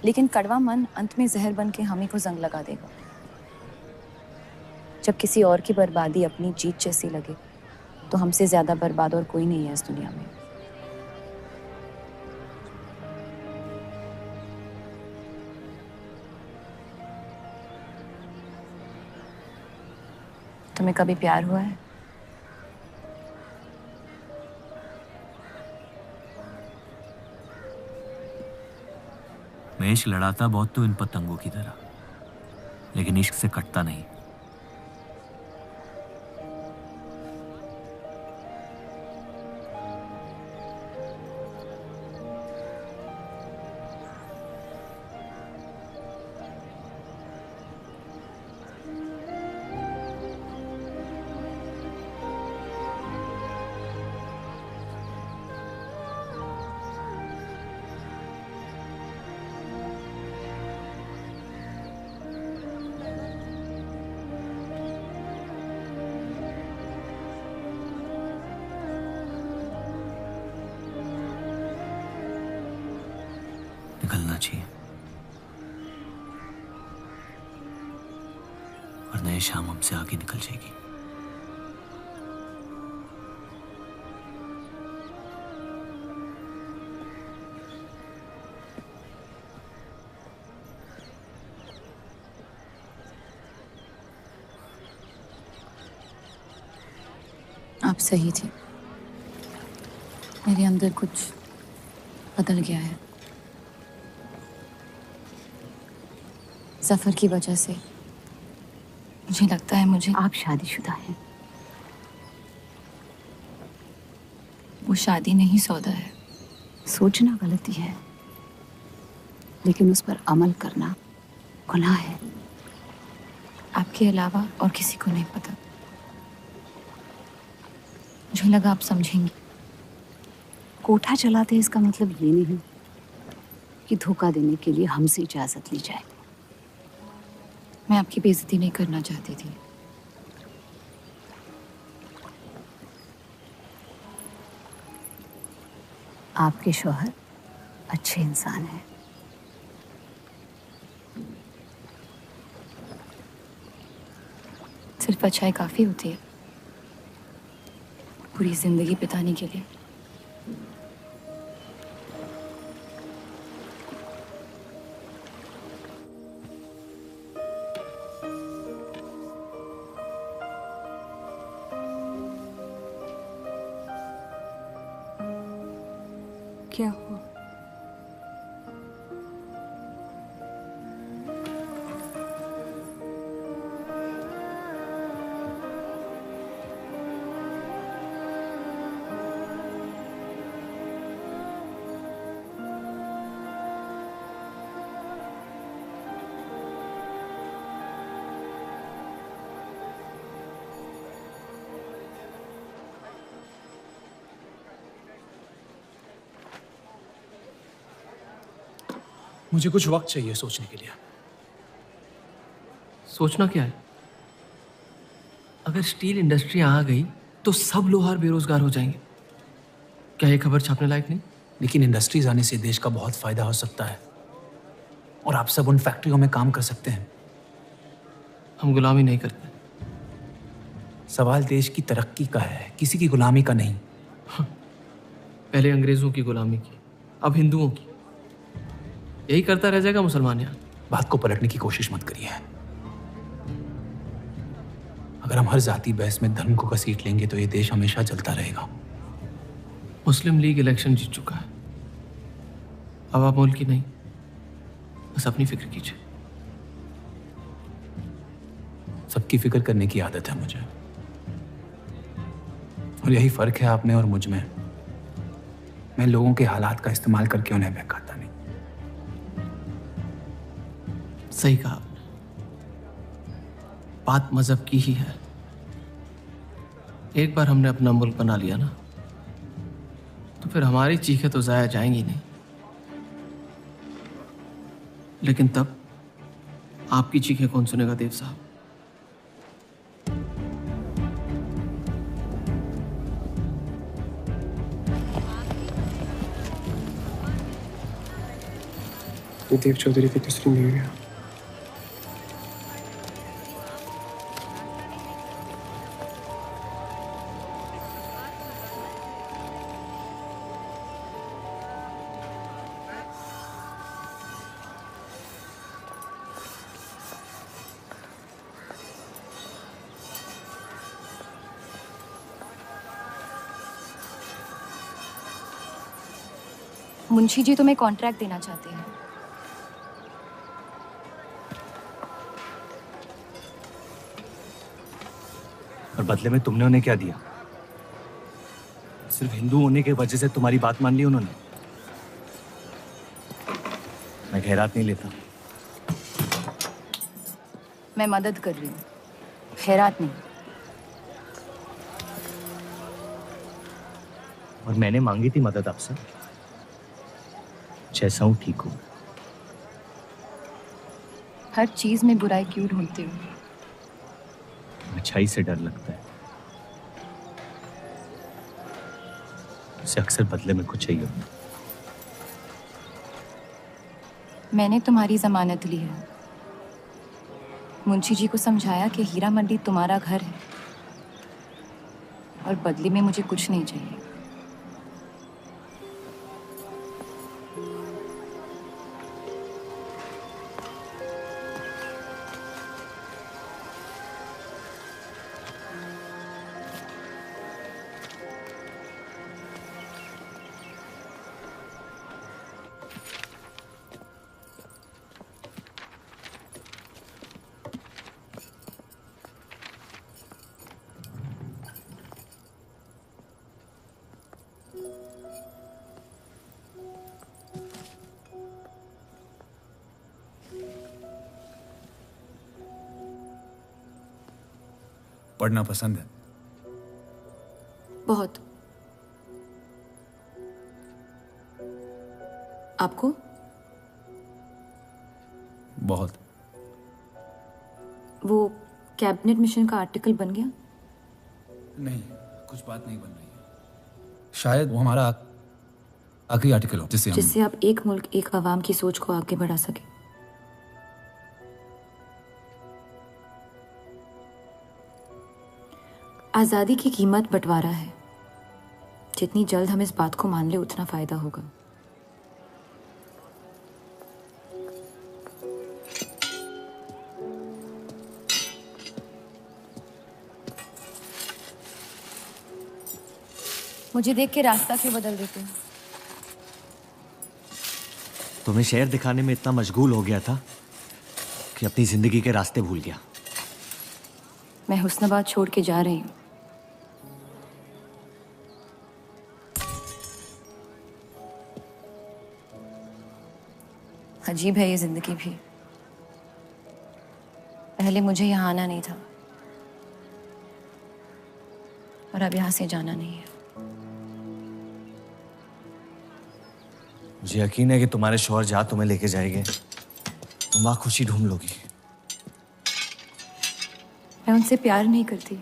लेकिन कड़वा मन अंत में जहर बन के हम ही को जंग लगा देगा। जब किसी और की बर्बादी अपनी जीत जैसी लगे, तो हमसे ज्यादा बर्बाद और कोई नहीं है इस दुनिया में। तुम्हें कभी प्यार हुआ है? मैं इश्क लड़ाता बहुत तो इन पतंगों की तरह, लेकिन इश्क से कटता नहीं। निकलना चाहिए, वरना ये शाम हमसे आगे निकल जाएगी। आप सही थे, मेरे अंदर कुछ बदल गया है। जफर की वजह से मुझे लगता है मुझे। आप शादीशुदा हैं। वो शादी नहीं सौदा है। सोचना गलती है, लेकिन उस पर अमल करना गुनाह है। आपके अलावा और किसी को नहीं पता। मुझे लगा आप समझेंगी। कोठा चलाते इसका मतलब ये नहीं कि धोखा देने के लिए हमसे इजाजत ली जाए। मैं आपकी बेइज्जती नहीं करना चाहती थी। आपके शौहर अच्छे इंसान हैं। सिर्फ अच्छाई काफी होती है पूरी जिंदगी बिताने के लिए। क्या हुआ? मुझे कुछ वक्त चाहिए सोचने के लिए। सोचना क्या है? अगर स्टील इंडस्ट्री आ गई तो सब लोहार बेरोजगार हो जाएंगे। क्या ये खबर छापने लायक नहीं? लेकिन इंडस्ट्रीज आने से देश का बहुत फायदा हो सकता है और आप सब उन फैक्ट्रियों में काम कर सकते हैं। हम गुलामी नहीं करते। सवाल देश की तरक्की का है, किसी की गुलामी का नहीं। पहले अंग्रेजों की गुलामी की, अब हिंदुओं की। यही करता रह जाएगा मुसलमान यहाँ। बात को पलटने की कोशिश मत करिए। अगर हम हर जाति बहस में धर्म को घसीट लेंगे तो ये देश हमेशा चलता रहेगा। मुस्लिम लीग इलेक्शन जीत चुका है। अब आप मुल्क की नहीं, बस अपनी फिक्र कीजिए। सबकी फिक्र करने की आदत है मुझे, और यही फर्क है आप में और मुझ में। मैं लोगों के हालात का इस्तेमाल करके उन्हें बहकाता नहीं। सही कहा आपने। बात मजहब की ही है। एक बार हमने अपना मुल्क बना लिया ना, तो फिर हमारी चीखें तो जाया जाएंगी नहीं। लेकिन तब आपकी चीखें कौन सुनेगा देव साहब? ये देव चौधरी की दूसरी बीवी है। मुंशी जी तुम्हें कॉन्ट्रैक्ट देना चाहते हैं। और बदले में तुमने उन्हें क्या दिया? सिर्फ हिंदू होने की वजह से तुम्हारी बात मान ली उन्होंने? मैं खैरात नहीं लेता। मैं मदद कर रही हूँ, खैरात नहीं। और मैंने मांगी थी मदद आपसे। जैसा हूं ठीक हूं। हर चीज में बुराई क्यों ढूंढते हो? अच्छाई से डर लगता है। उसे अक्सर बदले में कुछ चाहिए होता। मैंने तुम्हारी जमानत ली है। मुंशी जी को समझाया कि हीरा मंडी तुम्हारा घर है और बदले में मुझे कुछ नहीं चाहिए। पढ़ना पसंद है? बहुत। आपको? बहुत। वो कैबिनेट मिशन का आर्टिकल बन गया? नहीं, कुछ बात नहीं बन रही है। शायद वो हमारा आखिरी आर्टिकल हो जिससे आप एक मुल्क एक अवाम की सोच को आगे बढ़ा सके। आज़ादी की कीमत बंटवारा है। जितनी जल्द हम इस बात को मान ले उतना फायदा होगा। मुझे देख के रास्ता क्यों बदल देते हो? तुम्हें शहर दिखाने में इतना मशगूल हो गया था कि अपनी जिंदगी के रास्ते भूल गया। मैं हुस्नाबाद छोड़ के जा रही हूँ। अजीब है ये जिंदगी भी। पहले मुझे यहाँ आना नहीं था और अब यहाँ से जाना नहीं है। मुझे यकीन है कि तुम्हारे शौहर जहाँ तुम्हें लेके जाएंगे तुम वहाँ खुशी ढूंढ लोगी। मैं उनसे प्यार नहीं करती,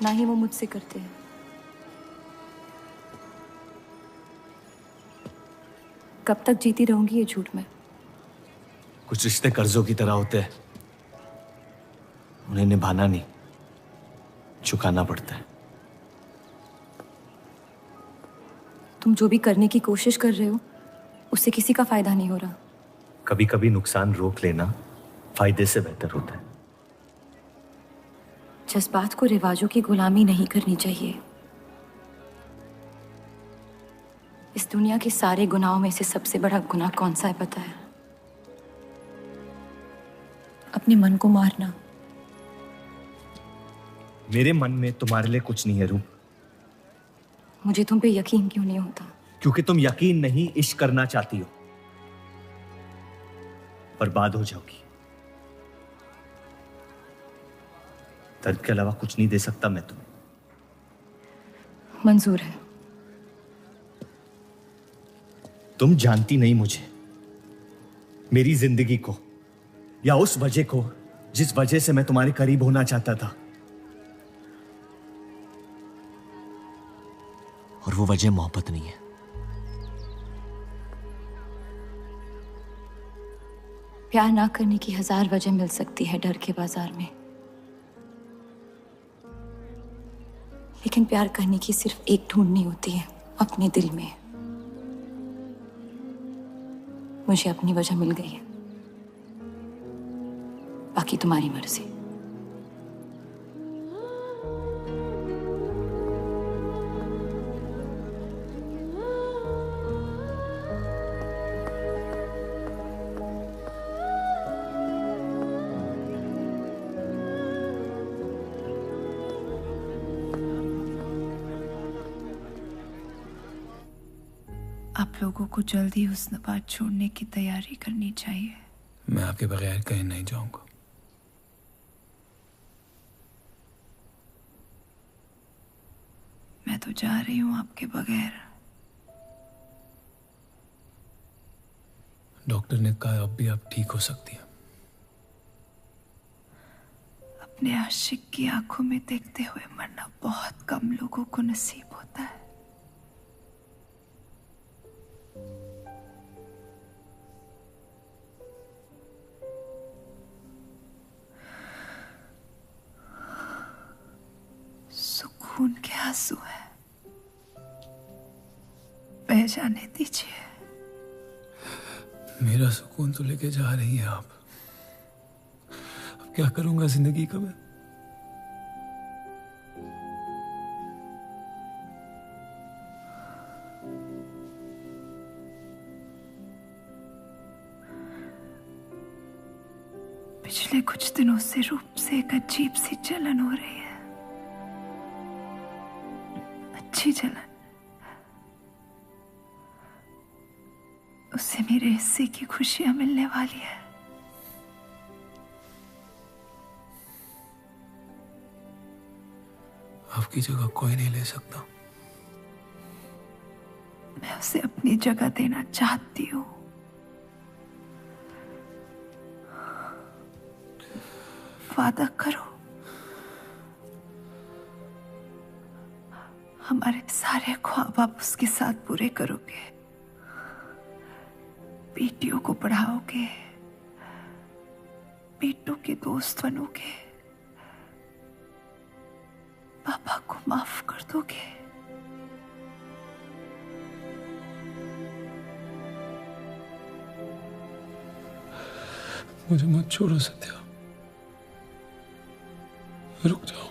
ना ही वो मुझसे करते हैं। कब तक जीती रहूंगी ये झूठ में? कुछ रिश्ते कर्जों की तरह होते हैं, उन्हें निभाना नहीं, चुकाना पड़ता है। तुम जो भी करने की कोशिश कर रहे हो उससे किसी का फायदा नहीं हो रहा। कभी कभी नुकसान रोक लेना फायदे से बेहतर होता है। जज्बात को रिवाजों की गुलामी नहीं करनी चाहिए। इस दुनिया के सारे गुनाहों में से सबसे बड़ा गुनाह कौन सा है पता है? अपने मन को मारना। मेरे मन में तुम्हारे लिए कुछ नहीं है रूप। मुझे तुम पे यकीन क्यों नहीं होता? क्योंकि तुम यकीन नहीं इश्क करना चाहती हो। बर्बाद हो जाओगी। दर्द के अलावा कुछ नहीं दे सकता मैं तुम्हें। मंजूर है। तुम जानती नहीं मुझे, मेरी जिंदगी को, या उस वजह को जिस वजह से मैं तुम्हारे करीब होना चाहता था। और वो वजह मोहब्बत नहीं है। प्यार ना करने की 1000 वजह मिल सकती है डर के बाजार में, लेकिन प्यार करने की सिर्फ एक ढूंढनी होती है, अपने दिल में। मुझे अपनी वजह मिल गई है, बाकी तुम्हारी मर्जी। आप लोगों को जल्दी हुस्नाबाद छोड़ने की तैयारी करनी चाहिए। मैं आपके बगैर कहीं नहीं जाऊंगा। मैं तो जा रही हूँ आपके बगैर। डॉक्टर ने कहा अब भी आप ठीक हो सकती हैं। अपने आशिक की आंखों में देखते हुए मरना बहुत कम लोगों को नसीब होता है। सुकून के आंसू है, बह जाने दीजिए। मेरा सुकून तो लेके जा रही है आप। अब क्या करूंगा जिंदगी का मैं? पिछले कुछ दिनों से रूप से एक अजीब सी जलन हो रही है। अच्छी जलन। उससे मेरे हिस्से की खुशियां मिलने वाली है। आपकी जगह कोई नहीं ले सकता। मैं उसे अपनी जगह देना चाहती हूँ। वादा करो, हमारे सारे ख्वाब आप उसके साथ पूरे करोगे, बेटियों को पढ़ाओगे, बेटों के दोस्त बनोगे, पापा को माफ कर दोगे। मुझे मत छोड़ो सत्या, रुक जाओ।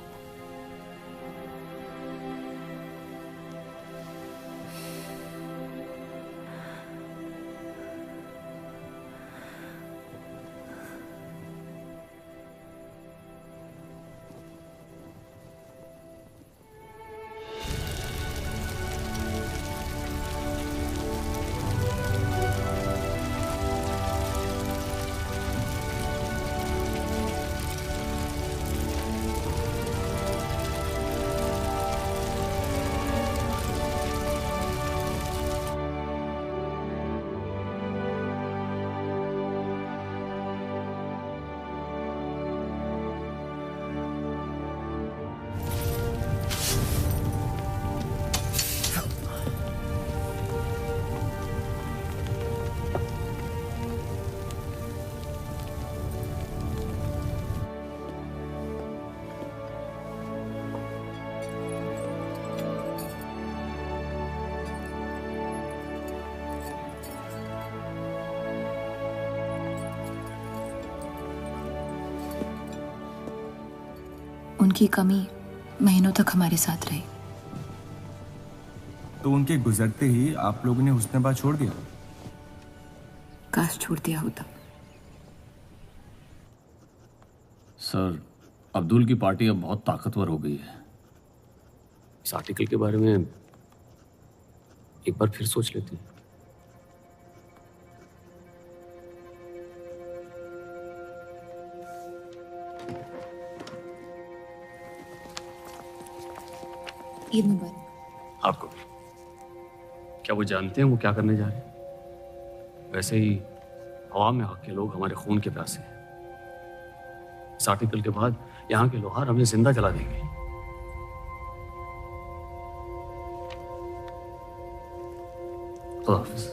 उनकी कमी महीनों तक हमारे साथ रही। तो उनके गुजरते ही आप लोगों ने हुस्न-ए-बात छोड़ दिया? काश छोड़ दिया होता। सर, अब्दुल की पार्टी अब बहुत ताकतवर हो गई है। इस आर्टिकल के बारे में एक बार फिर सोच लेते हैं। ईद मुबारक। आपको भी। क्या वो जानते हैं वो क्या करने जा रहे हैं? वैसे ही अवाम में हक के लोग हमारे खून के प्यासे हैं। इस आर्टिकल के बाद यहाँ के लोहार हमें जिंदा जला देंगे। खुदा हाफिज।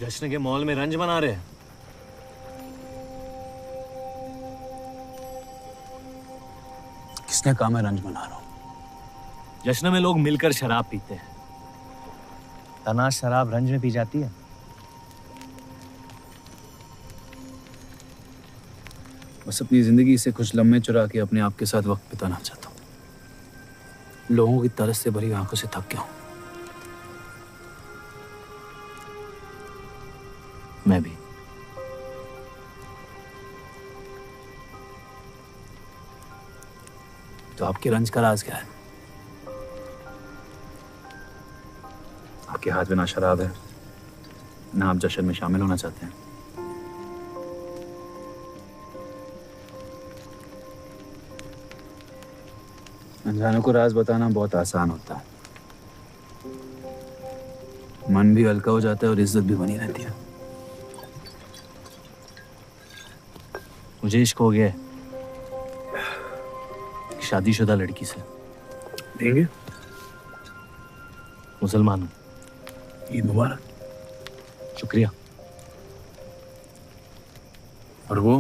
जश्न के मॉल में रंज मना रहे हैं। किसने कहा मैं रंज मना रहा हूं? जश्न में लोग मिलकर शराब पीते हैं। तनाश शराब रंज में पी जाती है। बस अपनी जिंदगी से कुछ लम्हे चुरा के अपने आप के साथ वक्त बिताना चाहता हूं। लोगों की तरस से भरी आंखों से थक गया हूं। मैं भी। तो आपके रंज का राज क्या है? आपके हाथ में ना शराब है, ना आप जश्न में शामिल होना चाहते हैं। अनजानों को राज बताना बहुत आसान होता है। मन भी हल्का हो जाता है और इज्जत भी बनी रहती है। मुझे इश्क हो गया है शादीशुदा लड़की से। देंगे? मुसलमान हूं। ईद मुबारक। शुक्रिया। और वो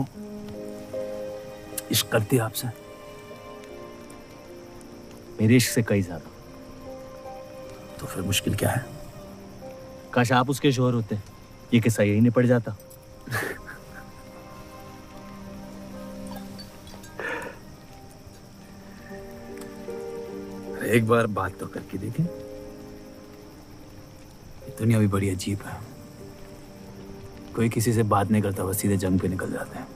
इश्क करती है आपसे? मेरे इश्क से कई ज्यादा। तो फिर मुश्किल क्या है? काश आप उसके शोहर होते, ये किस्सा यही नहीं पड़ जाता। एक बार बात तो करके देखें। दुनिया भी बड़ी अजीब है। कोई किसी से बात नहीं करता, बस सीधे जंग पे निकल जाते हैं।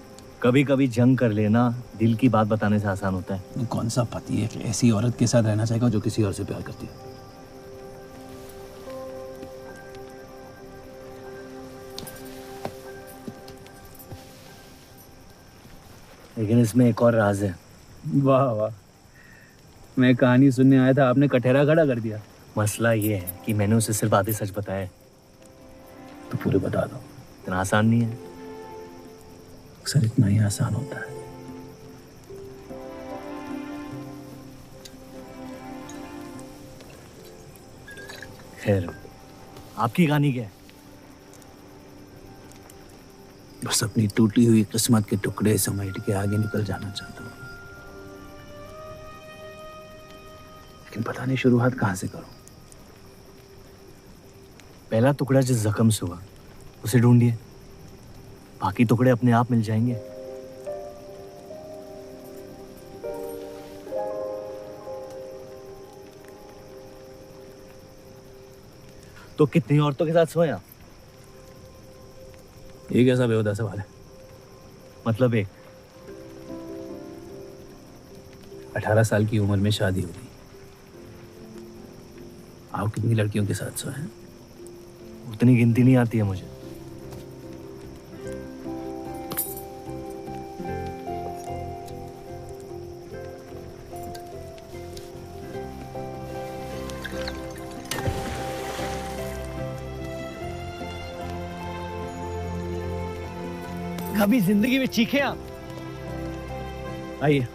कभी कभी जंग कर लेना दिल की बात बताने से आसान होता है। कौन सा पति है कि ऐसी औरत के साथ रहना चाहेगा जो किसी और से प्यार करती है? लेकिन इसमें एक और राज है। वाह वाह, मैं कहानी सुनने आया था, आपने कटहरा खड़ा कर दिया। मसला ये है कि मैंने उसे सिर्फ आधे सच बताए। तो पूरे बता दो। इतना आसान नहीं है। अक्सर इतना ही आसान होता है। खैर, आपकी कहानी क्या है? बस अपनी टूटी हुई किस्मत के टुकड़े समेट के आगे निकल जाना चाहता हूँ, लेकिन पता नहीं शुरुआत कहाँ से करूं। पहला टुकड़ा जिस जख्म से हुआ उसे ढूंढिए, बाकी टुकड़े अपने आप मिल जाएंगे। तो कितनी औरतों के साथ सोए आप? ये कैसा बेहुदा सवाल है? मतलब एक 18 साल की उम्र में शादी हो गई। आप कितनी लड़कियों के साथ सोए हैं? उतनी गिनती नहीं आती है मुझे। कभी जिंदगी में चीखे आप? आइए,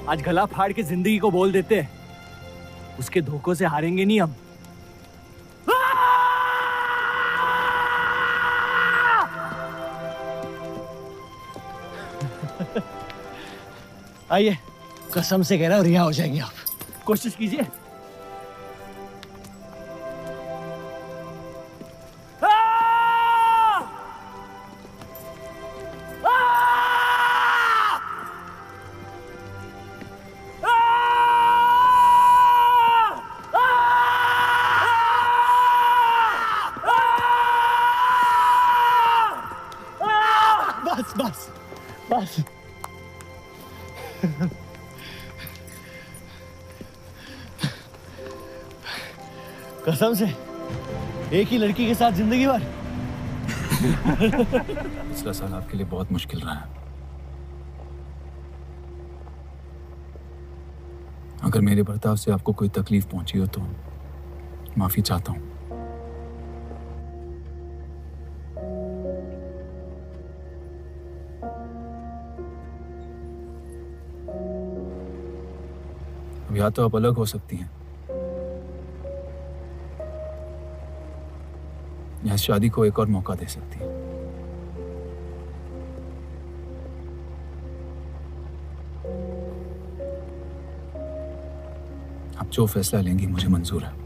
आज गला फाड़ के जिंदगी को बोल देते हैं, उसके धोखों से हारेंगे नहीं हम। आइए, कसम से कह रहा हूं रिहा हो जाएंगे आप। कोशिश कीजिए। बस बस बस। कसम से एक ही लड़की के साथ जिंदगी भर। पिछला साल आपके लिए बहुत मुश्किल रहा है। अगर मेरे बर्ताव से आपको कोई तकलीफ पहुंची हो तो माफी चाहता हूं। अब या तो आप अलग हो सकती हैं या शादी को एक और मौका दे सकती हैं। आप जो फैसला लेंगी मुझे मंजूर है।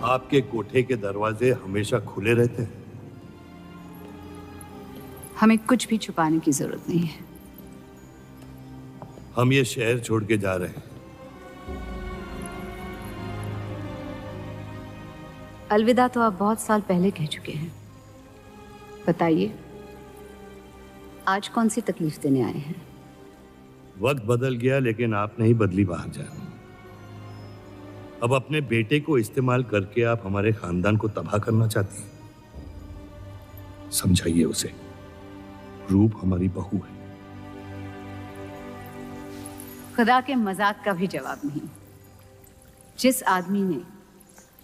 आपके कोठे के दरवाजे हमेशा खुले रहते हैं? हमें कुछ भी छुपाने की जरूरत नहीं है। हम ये शहर छोड़ के जा रहे हैं। अलविदा तो आप बहुत साल पहले कह चुके हैं। बताइए, आज कौन सी तकलीफ देने आए हैं? वक्त बदल गया लेकिन आप नहीं बदली बाहर जान। अब अपने बेटे को इस्तेमाल करके आप हमारे खानदान को तबाह करना चाहती हैं। समझाइए उसे, रूप हमारी बहू है। खुदा के मजाक का भी जवाब नहीं। जिस आदमी ने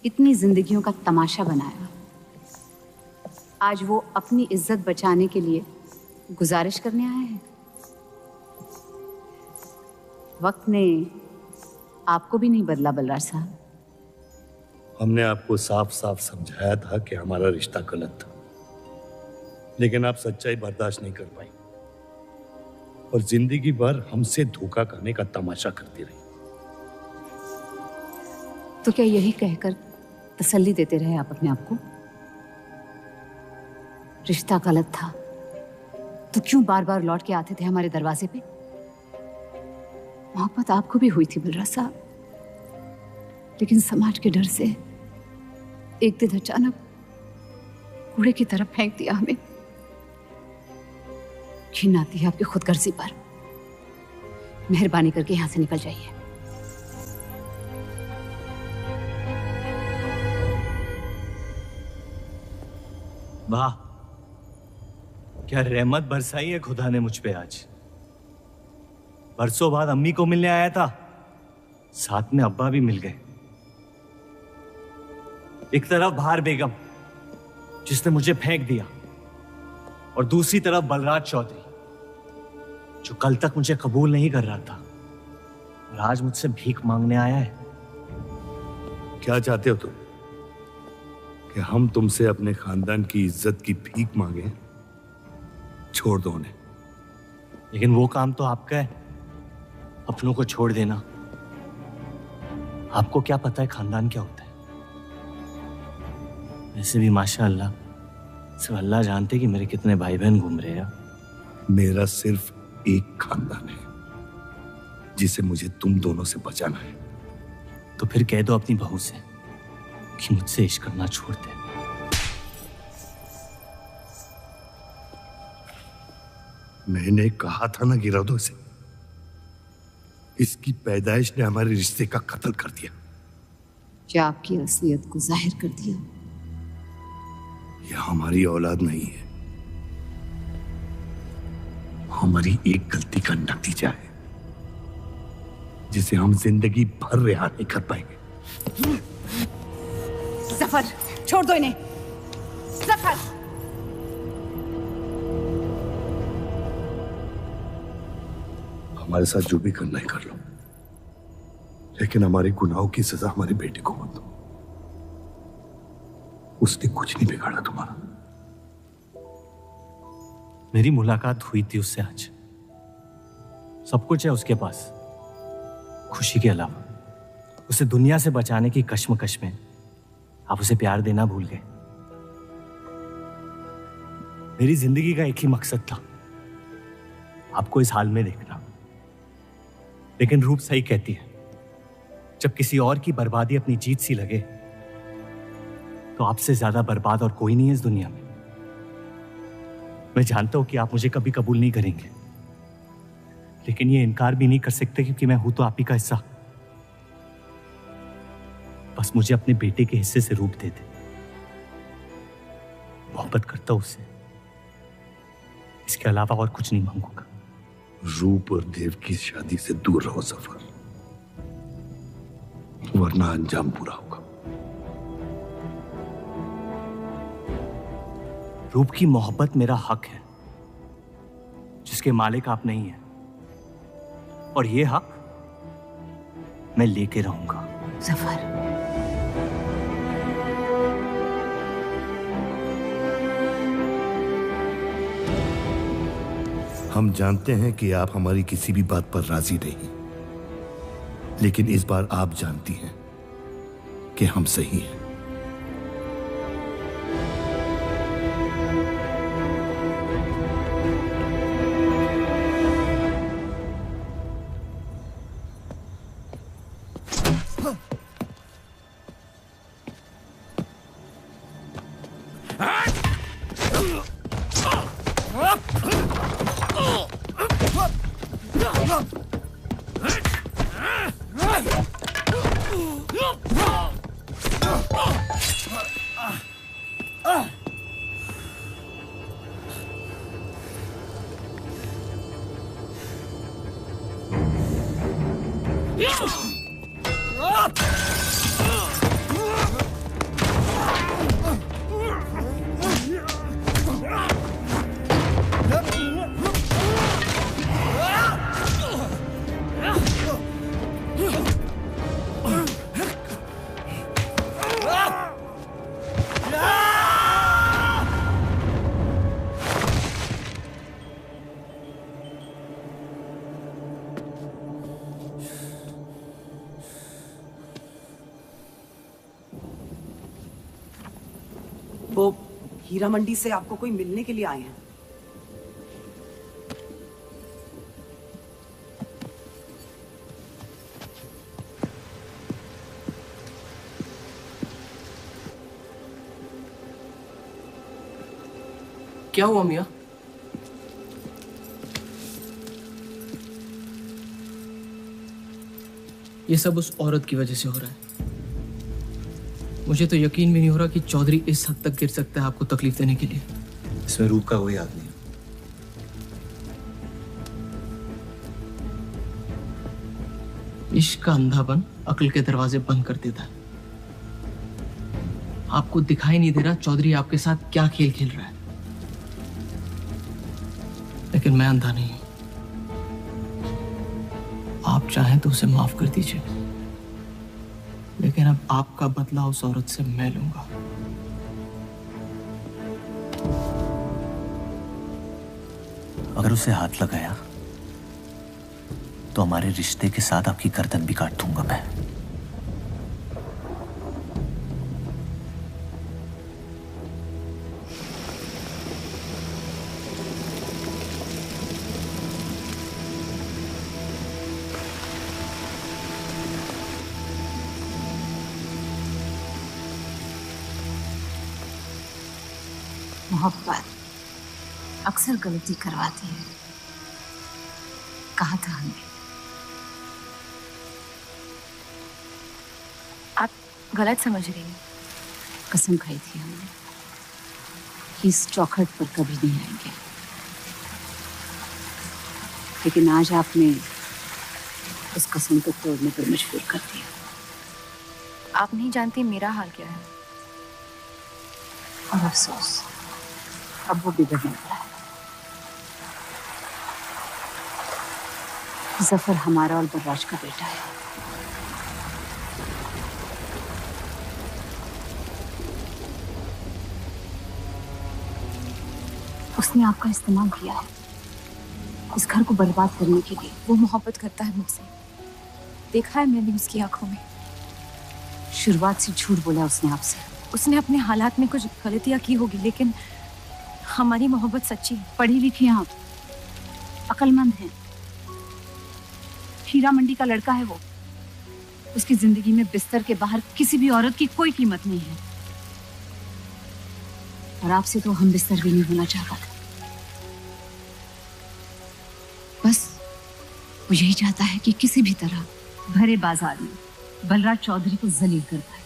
इतनी जिंदगियों का तमाशा बनाया, आज वो अपनी इज्जत बचाने के लिए गुजारिश करने आए हैं। वक्त ने आपको भी नहीं बदला बलराज साहब। हमने आपको साफ साफ समझाया था कि हमारा रिश्ता गलत था, लेकिन आप सच्चाई बर्दाश्त नहीं कर पाई और जिंदगी भर हमसे धोखा खाने का तमाशा करती रही। तो क्या यही कहकर तसल्ली देते रहे आप अपने आप को? रिश्ता गलत था तो क्यों बार बार लौट के आते थे हमारे दरवाजे पे? मोहब्बत आपको भी हुई थी बलराज साहब, लेकिन समाज के डर से एक दिन अचानक कूड़े की तरफ फेंक दिया हमें। घिन आती है आपकी खुदगर्जी पर। मेहरबानी करके यहां से निकल जाइए। वाह, क्या रहमत बरसाई है खुदा ने मुझ पे आज। बरसों बाद अम्मी को मिलने आया था, साथ में अब्बा भी मिल गए। एक तरफ बहार बेगम जिसने मुझे फेंक दिया और दूसरी तरफ बलराज चौधरी जो कल तक मुझे कबूल नहीं कर रहा था और आज मुझसे भीख मांगने आया है। क्या चाहते हो तुम? कि हम तुमसे अपने खानदान की इज्जत की भीख मांगे? छोड़ दो उन्हें। लेकिन वो काम तो आपका है, अपनों को छोड़ देना। आपको क्या पता है खानदान क्या होता है? वैसे भी माशाअल्लाह सिर्फ अल्लाह जानते कि मेरे कितने भाई बहन घूम रहे हैं। मेरा सिर्फ एक खानदान है जिसे मुझे तुम दोनों से बचाना है। तो फिर कह दो अपनी बहू से कि मुझसे इश्क करना छोड़ दे। मैंने कहा था ना गिरा दो इसे। इसकी पैदाइश ने हमारे रिश्ते का कत्ल कर दिया। क्या आपकी असलियत को जाहिर कर दिया? यह हमारी औलाद नहीं है, हमारी एक गलती का नतीजा है जिसे हम जिंदगी भर रिहा नहीं कर पाएंगे। जफर, छोड़ दो इन्हें। जफर, हमारे साथ जो भी करना है कर लो, लेकिन हमारे गुनाहों की सजा हमारे बेटे को मत दो। उसने कुछ नहीं बिगाड़ा तुम्हारा। मेरी मुलाकात हुई थी उससे आज। सब कुछ है उसके पास, खुशी के अलावा। उसे दुनिया से बचाने की कश्मकश में आप उसे प्यार देना भूल गए। मेरी जिंदगी का एक ही मकसद था, आपको इस हाल में देखना। लेकिन रूप सही कहती है, जब किसी और की बर्बादी अपनी जीत सी लगे तो आपसे ज्यादा बर्बाद और कोई नहीं है इस दुनिया में। मैं जानता हूं कि आप मुझे कभी कबूल नहीं करेंगे, लेकिन ये इनकार भी नहीं कर सकते क्योंकि मैं हूं तो आप ही का हिस्सा। बस मुझे अपने बेटे के हिस्से से रूप दे दे। मोहब्बत करता हूं उससे, इसके अलावा और कुछ नहीं मांगूंगा। रूप और देव की शादी से दूर रहो सफर, वरना अंजाम बुरा होगा। रूप की मोहब्बत मेरा हक है जिसके मालिक आप नहीं हैं, और ये हक मैं लेके रहूंगा। जफर, हम जानते हैं कि आप हमारी किसी भी बात पर राजी नहीं, लेकिन इस बार आप जानती हैं कि हम सही हैं। वो हीरा मंडी से आपको कोई मिलने के लिए आए हैं। क्या हुआ मियाँ? ये सब उस औरत की वजह से हो रहा है। मुझे तो यकीन भी नहीं हो रहा कि चौधरी इस हद तक गिर सकता है आपको तकलीफ देने के लिए। इसमें रूप का कोई हाथ नहीं। इश्क का अंधापन अक्ल के दरवाजे बंद कर देता है। आपको दिखाई नहीं दे रहा चौधरी आपके साथ क्या खेल खेल रहा है, लेकिन मैं अंधा नहीं हूं। आप चाहें तो उसे माफ कर दीजिए, लेकिन अब आपका बदला उस औरत से मैं लूंगा। अगर उसे हाथ लगाया तो हमारे रिश्ते के साथ आपकी गर्दन भी काट दूंगा मैं। मोहब्बत अक्सर गलती करवाती है, कहा था हमने। आप गलत समझ रही हैं। कसम खाई थी हमने कि इस चौखट पर कभी नहीं आएंगे, लेकिन आज आपने उस कसम को तोड़ने पर मजबूर कर दिया। आप नहीं जानती मेरा हाल क्या है। और अफसोस अब वो बिगड़ने लगा है। जफर हमारा और बर्राज का बेटा है। उसने आपका इस्तेमाल किया है इस घर को बर्बाद करने के लिए। वो मोहब्बत करता है मुझसे, देखा है मैंने उसकी आंखों में। शुरुआत से झूठ बोला उसने आपसे। उसने अपने हालात में कुछ गलतियां की होगी, लेकिन हमारी मोहब्बत सच्ची है। पढ़ी लिखी आप, अक्लमंद हैं। हीरा मंडी का लड़का है वो। उसकी जिंदगी में बिस्तर के बाहर किसी भी औरत की कोई कीमत नहीं है। और आपसे तो हम बिस्तर भी नहीं होना चाहता था। बस वो यही चाहता है कि किसी भी तरह भरे बाजार में बलराज चौधरी को जलील कर पाए।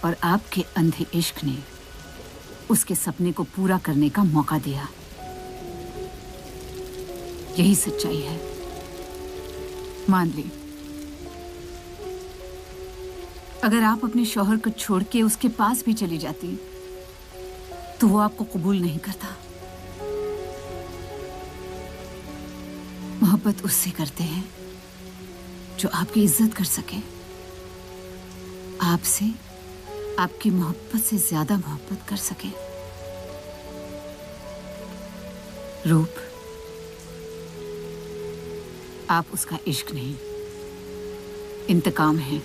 और आपके अंधे इश्क ने उसके सपने को पूरा करने का मौका दिया। यही सच्चाई है, मान ली। अगर आप अपने शौहर को छोड़ के उसके पास भी चली जाती तो वो आपको कबूल नहीं करता। मोहब्बत उससे करते हैं जो आपकी इज्जत कर सके। आपसे, आपकी मोहब्बत से ज्यादा मोहब्बत कर सके। रूप, आप उसका इश्क नहीं, इंतकाम है।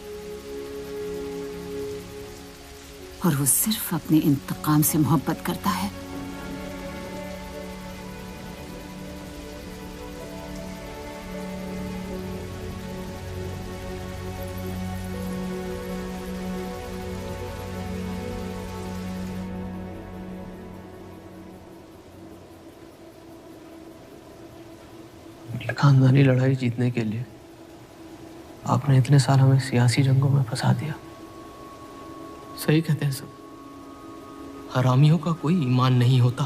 और वो सिर्फ अपने इंतकाम से मोहब्बत करता है। खानदानी लड़ाई जीतने के लिए आपने इतने साल हमें सियासी जंगों में फंसा दिया। सही कहते हैं सब, हरामियों का कोई ईमान नहीं होता।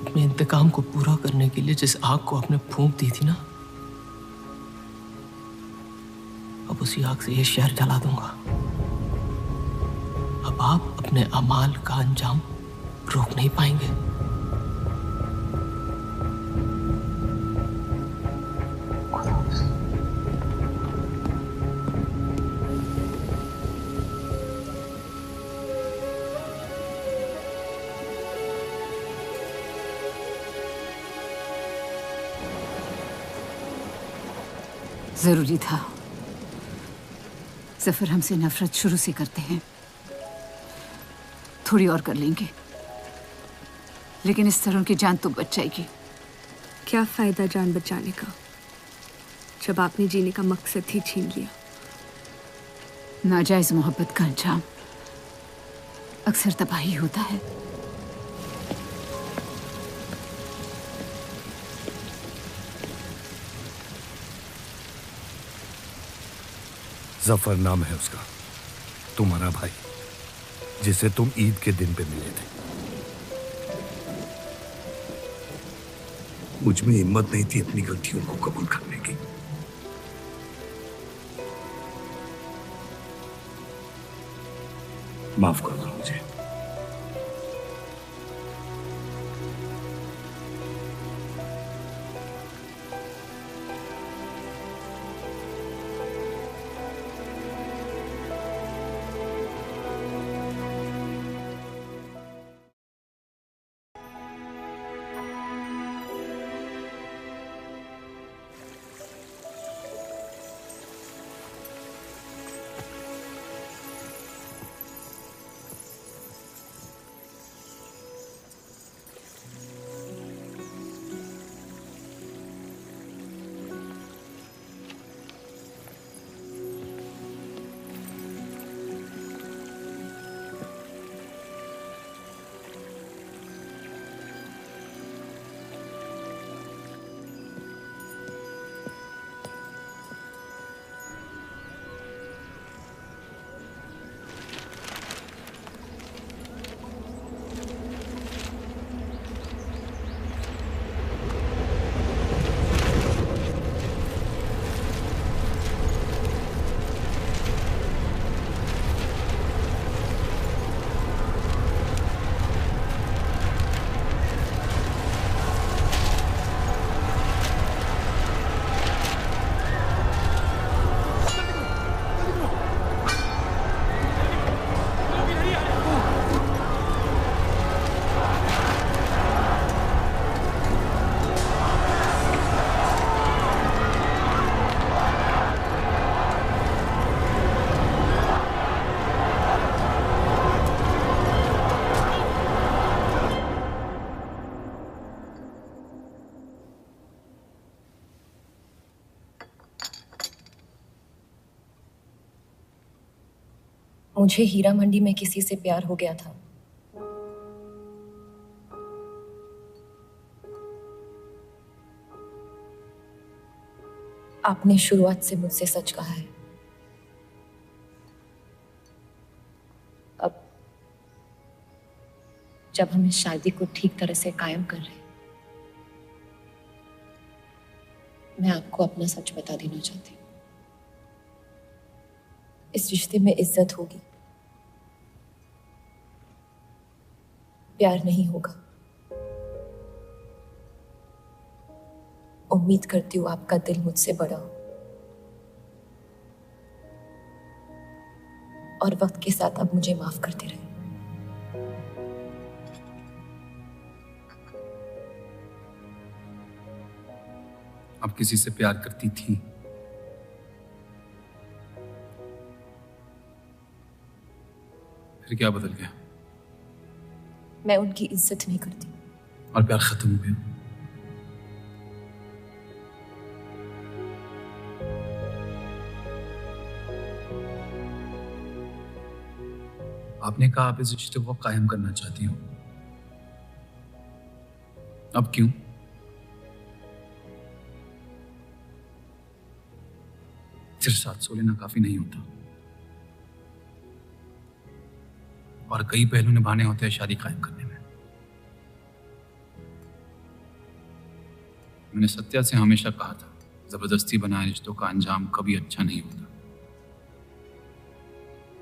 अपने इंतकाम को पूरा करने के लिए जिस आग को आपने फूंक दी थी ना, अब उसी आग से ये शहर जला दूंगा। अब आप अपने अमाल का अंजाम रोक नहीं पाएंगे। जरूरी था। जफर हमसे नफरत शुरू से करते हैं, थोड़ी और कर लेंगे, लेकिन इस तरह उनकी जान तो बच जाएगी। क्या फायदा जान बचाने का जब आपने जीने का मकसद ही छीन लिया। नाजायज मोहब्बत का अंजाम अक्सर तबाही होता है। जफर नाम है उसका, तुम्हारा भाई, जिसे तुम ईद के दिन पे मिले थे। मुझ में हिम्मत नहीं थी अपनी गलतियों को कबूल करने की। माफ कर दो मुझे। मुझे हीरा मंडी में किसी से प्यार हो गया था। आपने शुरुआत से मुझसे सच कहा है। अब जब हम इस शादी को ठीक तरह से कायम कर रहे हैं, मैं आपको अपना सच बता देना चाहती हूँ। इस रिश्ते में इज्जत होगी, प्यार नहीं होगा। उम्मीद करती हूँ आपका दिल मुझसे बड़ा हो और वक्त के साथ आप मुझे माफ करते रहे। आप किसी से प्यार करती थी? फिर क्या बदल गया? मैं उनकी इज्जत नहीं करती। और प्यार खत्म हो गया? आपने कहा आप इस रिश्ते को कायम करना चाहती हो, अब क्यों? सिर्फ साथ सो लेना काफी नहीं होता, और कई पहलू निभाने होते हैं शादी कायम करने में। मैंने सत्या से हमेशा कहा था, जबरदस्ती बनाए रिश्तों का अंजाम कभी अच्छा नहीं होता।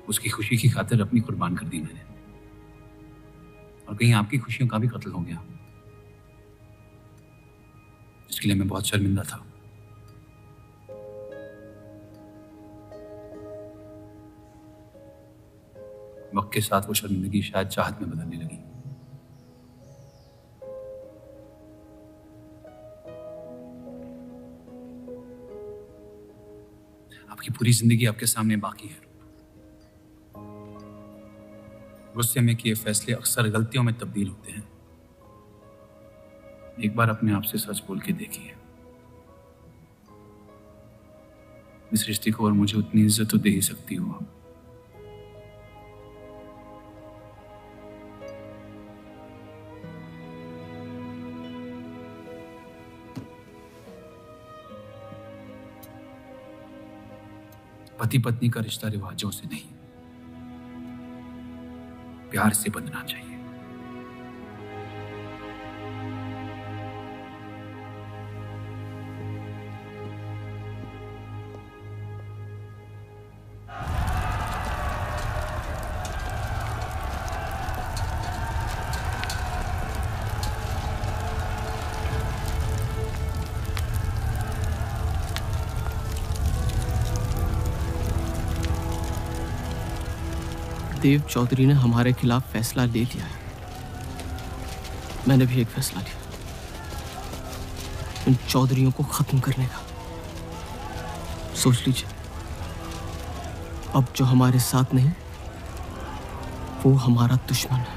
उसकी खुशी की खातिर अपनी कुर्बान कर दी मैंने, और कहीं आपकी खुशियों का भी कत्ल हो गया, इसके लिए मैं बहुत शर्मिंदा था। वक्त के साथ वो शर्मिंदगी शायद चाहत में बदलने लगी। आपकी पूरी जिंदगी आपके सामने बाकी है। गुस्से में किए फैसले अक्सर गलतियों में तब्दील होते हैं। एक बार अपने आप से सच बोल के देखिए, इस रिश्ते को और मुझे उतनी इज्जत तो दे ही सकती हो आप। पति पत्नी का रिश्ता रिवाजों से नहीं, प्यार से बंधना चाहिए। देव चौधरी ने हमारे खिलाफ फैसला ले लिया है। मैंने भी एक फैसला लिया, इन चौधरियों को खत्म करने का। सोच लीजिए, अब जो हमारे साथ नहीं, वो हमारा दुश्मन है।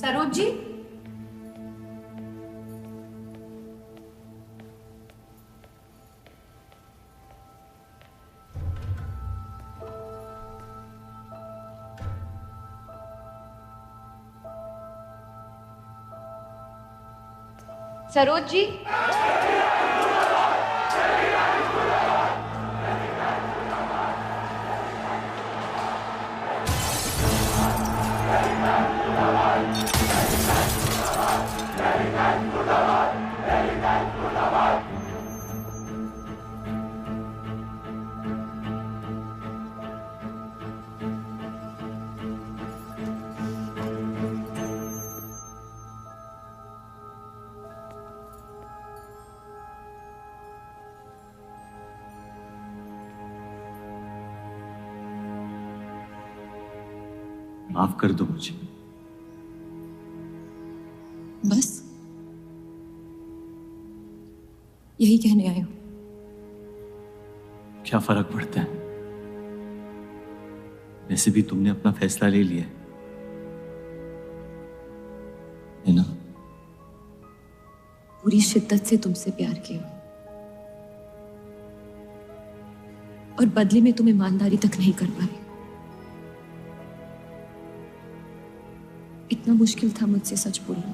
सरोज जी, सरोज जी, माफ कर दो मुझे। बस यही कहने आए हो? क्या फर्क पड़ता है, वैसे भी तुमने अपना फैसला ले लिया है ना? पूरी शिद्दत से तुमसे प्यार किया और बदले में तुम ईमानदारी तक नहीं कर पाए। इतना मुश्किल था मुझसे सच बोलना।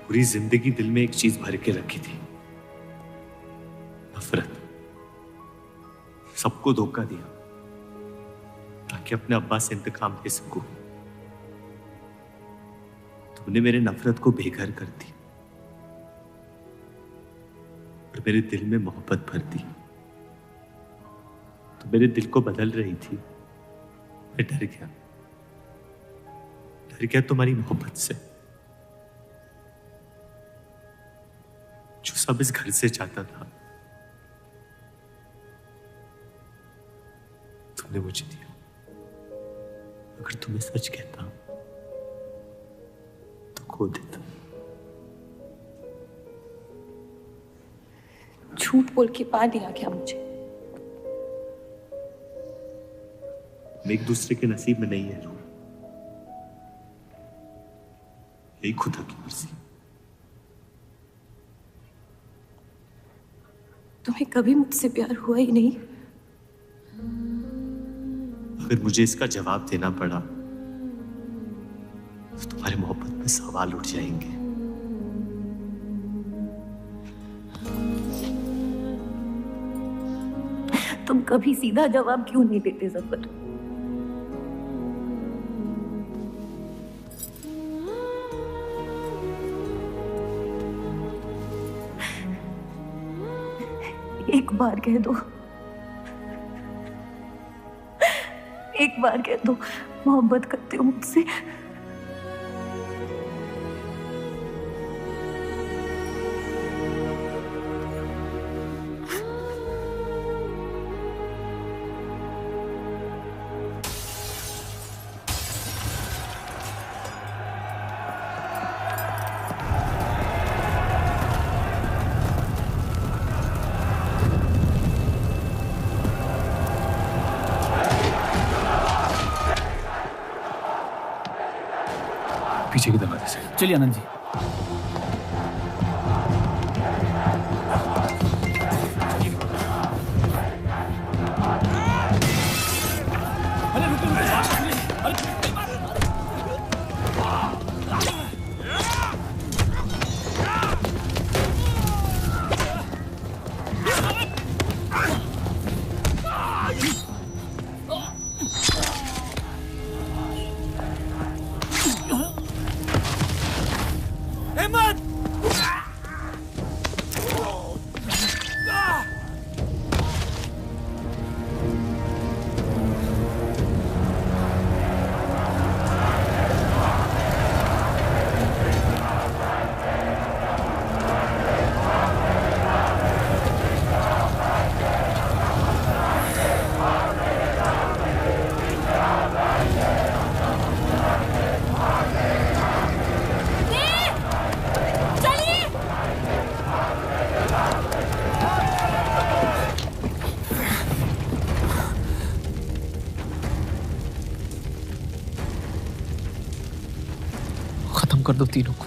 पूरी जिंदगी दिल में एक चीज भर के रखी थी, नफरत। सबको धोखा दिया ताकि अपने अब्बा से इंतकाम ले सकूं। तुमने मेरे नफरत को बेघर कर दी और मेरे दिल में मोहब्बत भर दी। तो मेरे दिल को बदल रही थी। मैं डर गया तुम्हारी मोहब्बत से, जो सब इस घर से चाहता था तुमने मुझे दिया। अगर तुम्हें सच कहता तो खो देता। झूठ बोल के पा लिया क्या मुझे? हम एक दूसरे के नसीब में नहीं है रूह, यही खुदा की मर्जी। तुम्हें कभी मुझसे प्यार हुआ ही नहीं? अगर मुझे इसका जवाब देना पड़ा तो तुम्हारे मोहब्बत में सवाल उठ जाएंगे। तुम कभी सीधा जवाब क्यों नहीं देते जफर? एक बार कह दो, एक बार कह दो मोहब्बत करते हो मुझसे। पीछे की दरवाजे से। चलिए आनंद जी। खत्म कर दो तीनों को।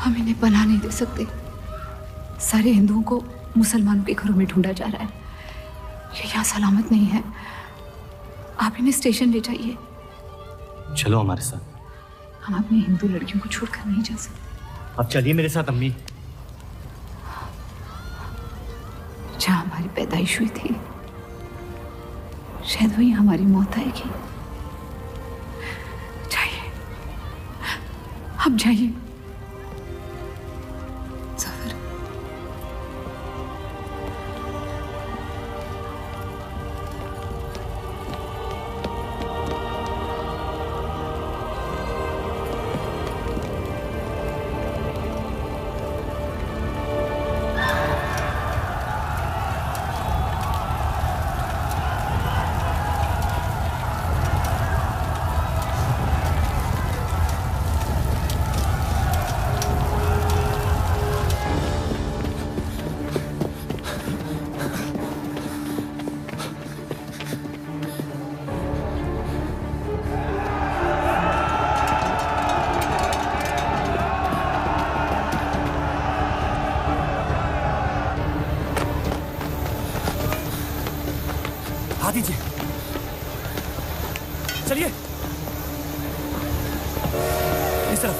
हम इन्हें पनाह नहीं दे सकते। सारे हिंदुओं को मुसलमानों के घरों में ढूंढा जा रहा है। ये यहाँ सलामत नहीं है। आप इन्हें स्टेशन ले जाइए। चलो हमारे साथ। हम अपनी हिंदू लड़कियों को छोड़कर नहीं जा सकते। आप चलिए मेरे साथ अम्मी। जहाँ हमारी पैदाइश हुई थी शायद वहीं हमारी मौत आएगी। जाइए, अब जाइए। दीजिए, चलिए इस तरफ।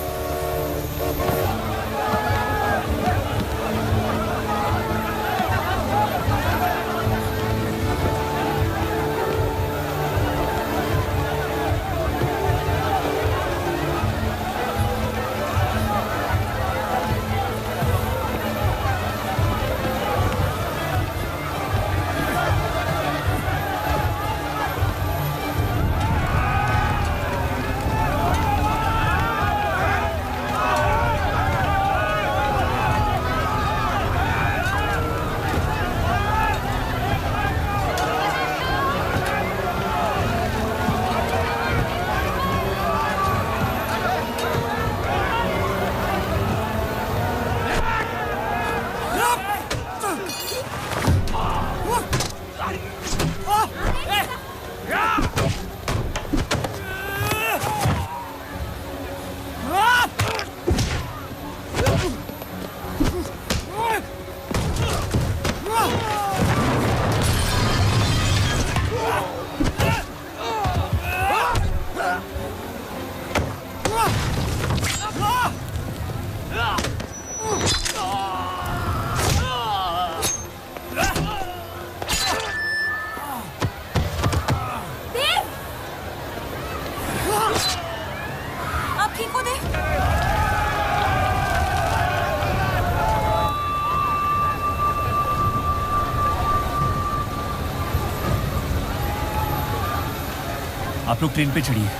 आप लोग ट्रेन पे चढ़िए,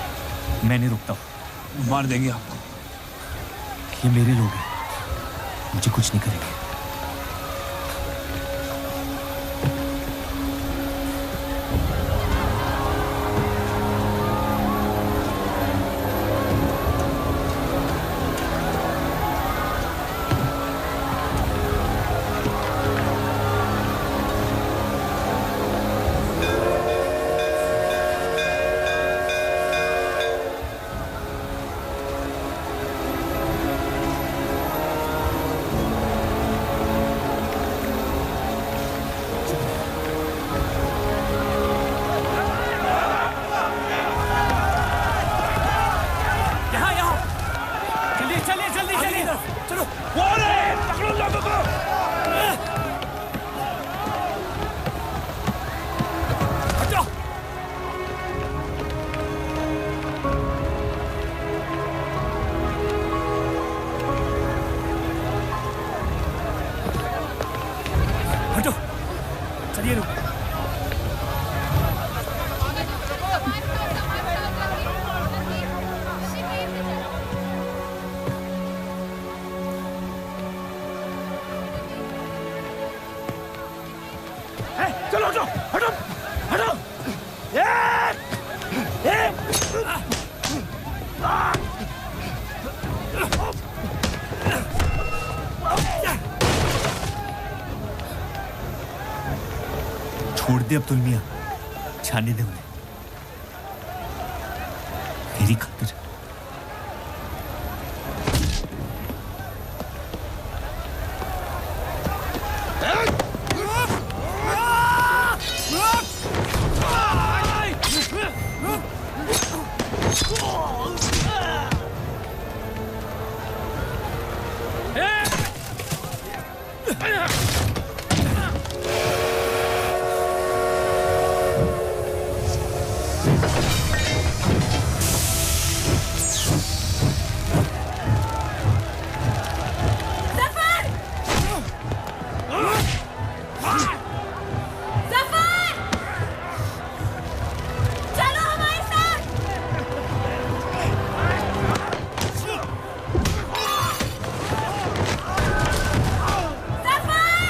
मैं नहीं रुकता हूँ। मार देंगे आपको। ये मेरे लोग हैं, मुझे कुछ नहीं करेंगे। छोड़ दे अब्दुल मियां, छाने दे उन्हें मेरी खातिर। Zafar!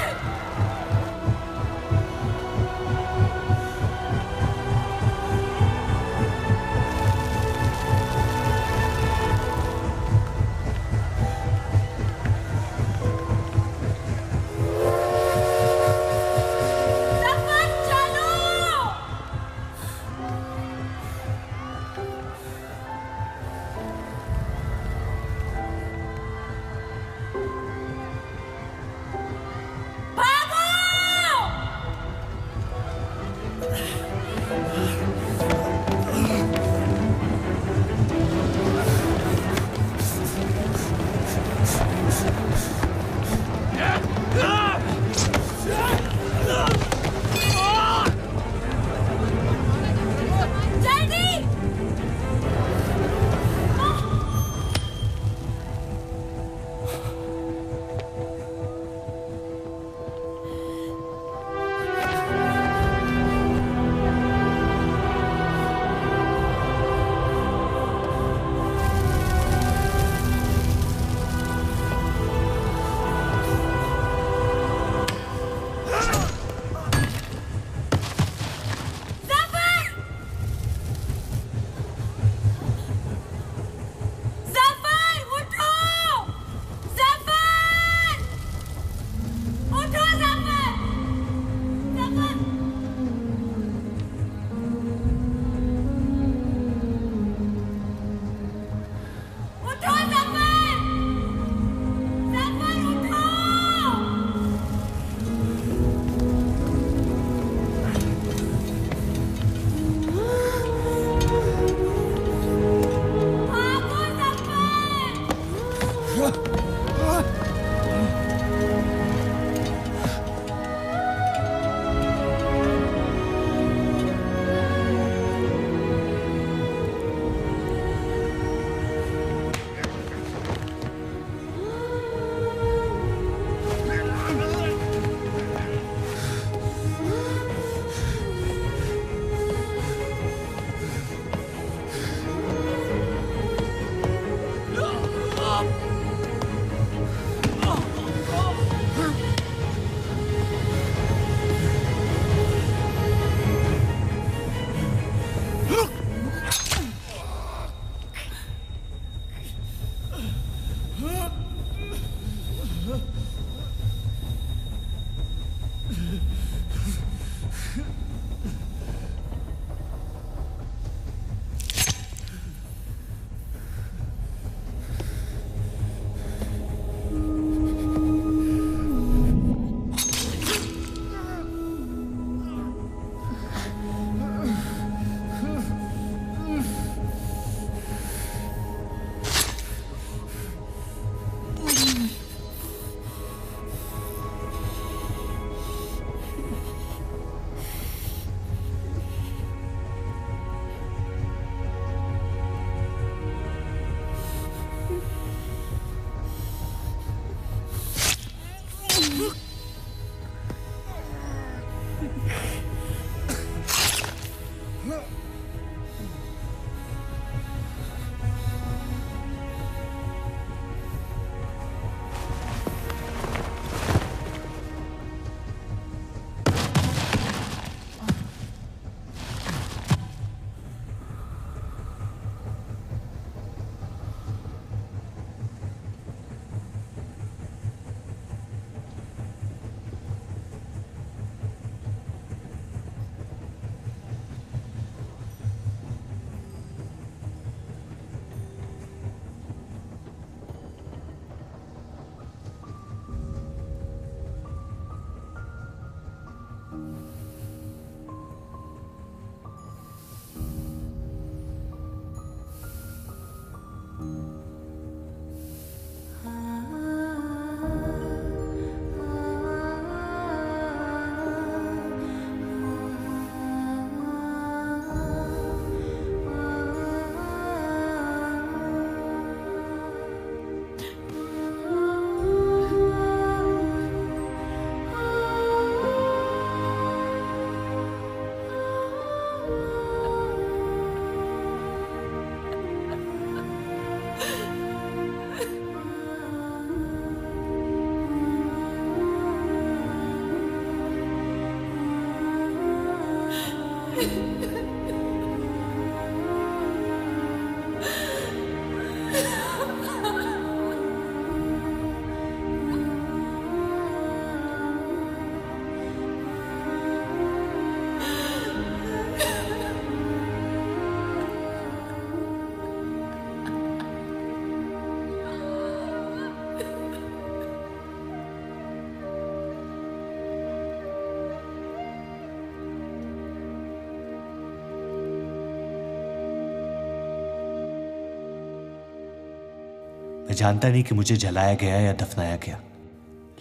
मैं जानता नहीं कि मुझे जलाया गया या दफनाया गया,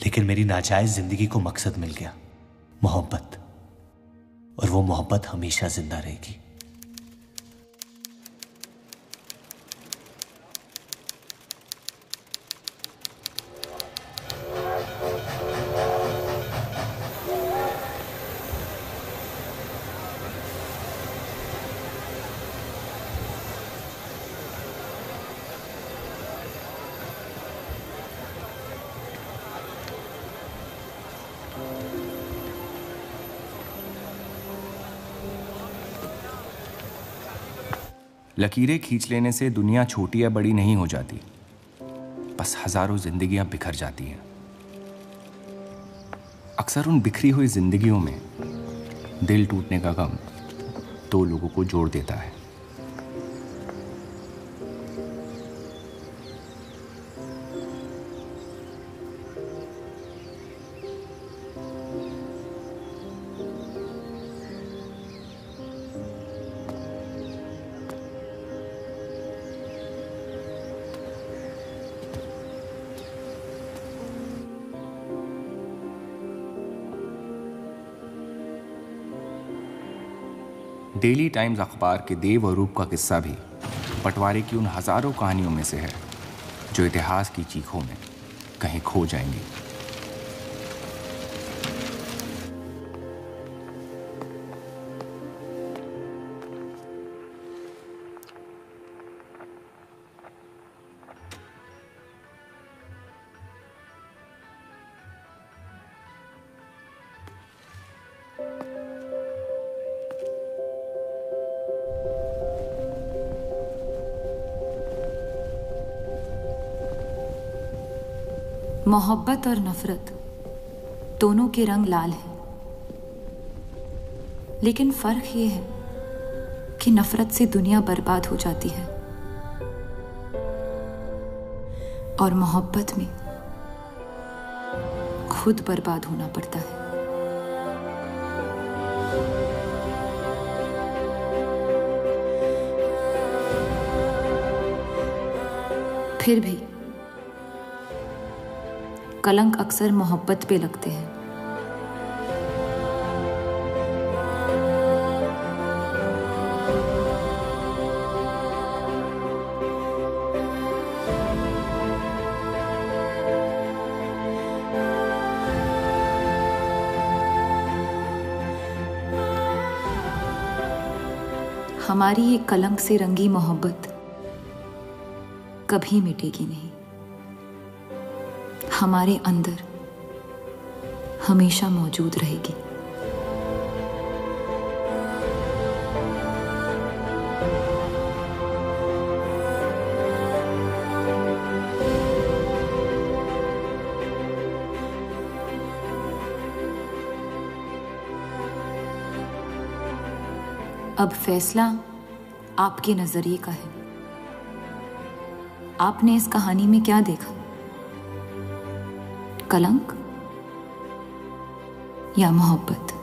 लेकिन मेरी नाजायज जिंदगी को मकसद मिल गया, मोहब्बत। और वो मोहब्बत हमेशा जिंदा रहेगी। लकीरें खींच लेने से दुनिया छोटी या बड़ी नहीं हो जाती, बस हजारों जिंदगियां बिखर जाती हैं। अक्सर उन बिखरी हुई जिंदगियों में दिल टूटने का गम दो लोगों को जोड़ देता है। डेली टाइम्स अखबार के देव और रूप का किस्सा भी बंटवारे की उन हजारों कहानियों में से है जो इतिहास की चीखों में कहीं खो जाएंगी। मोहब्बत और नफरत दोनों के रंग लाल हैं, लेकिन फर्क ये है कि नफरत से दुनिया बर्बाद हो जाती है और मोहब्बत में खुद बर्बाद होना पड़ता है। फिर भी कलंक अक्सर मोहब्बत पे लगते हैं। हमारी ये कलंक से रंगी मोहब्बत कभी मिटेगी नहीं, हमारे अंदर हमेशा मौजूद रहेगी। अब फैसला आपके नजरिए का है। आपने इस कहानी में क्या देखा? कलंक या मोहब्बत?